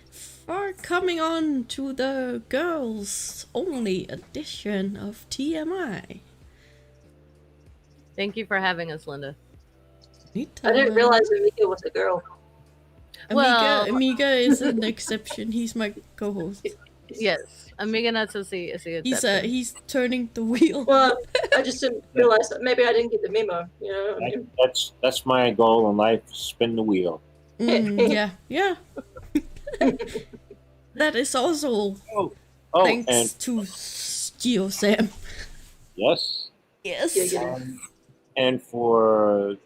for coming on to the girls only edition of TMI. Thank you for having us, Linda. I didn't realize Amika was a girl. Well- Amiga is an exception. He's my co-host. Yes, Amiga Nuts is the He's turning the wheel. Well, I just didn't realize that. Maybe I didn't get the memo. You know what I mean? That's my goal in life: spin the wheel. Yeah. That is also Oh, thanks and to GeoSam. yes, Yes. Yeah. and for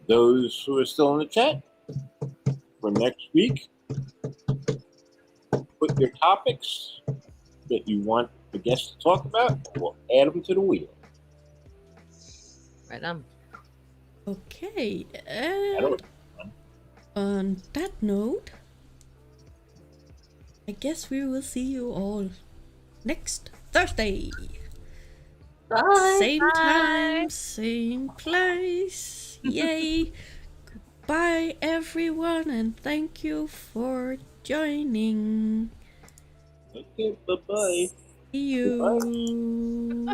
those who are still in the chat, for next week, put your topics that you want the guests to talk about. We'll add them to the wheel. right on. Okay, That'll and on that note, I guess we will see you all next Thursday. Bye. Same Bye. time, same place. Yay. Goodbye, everyone, and thank you for joining. Okay, bye-bye. See you.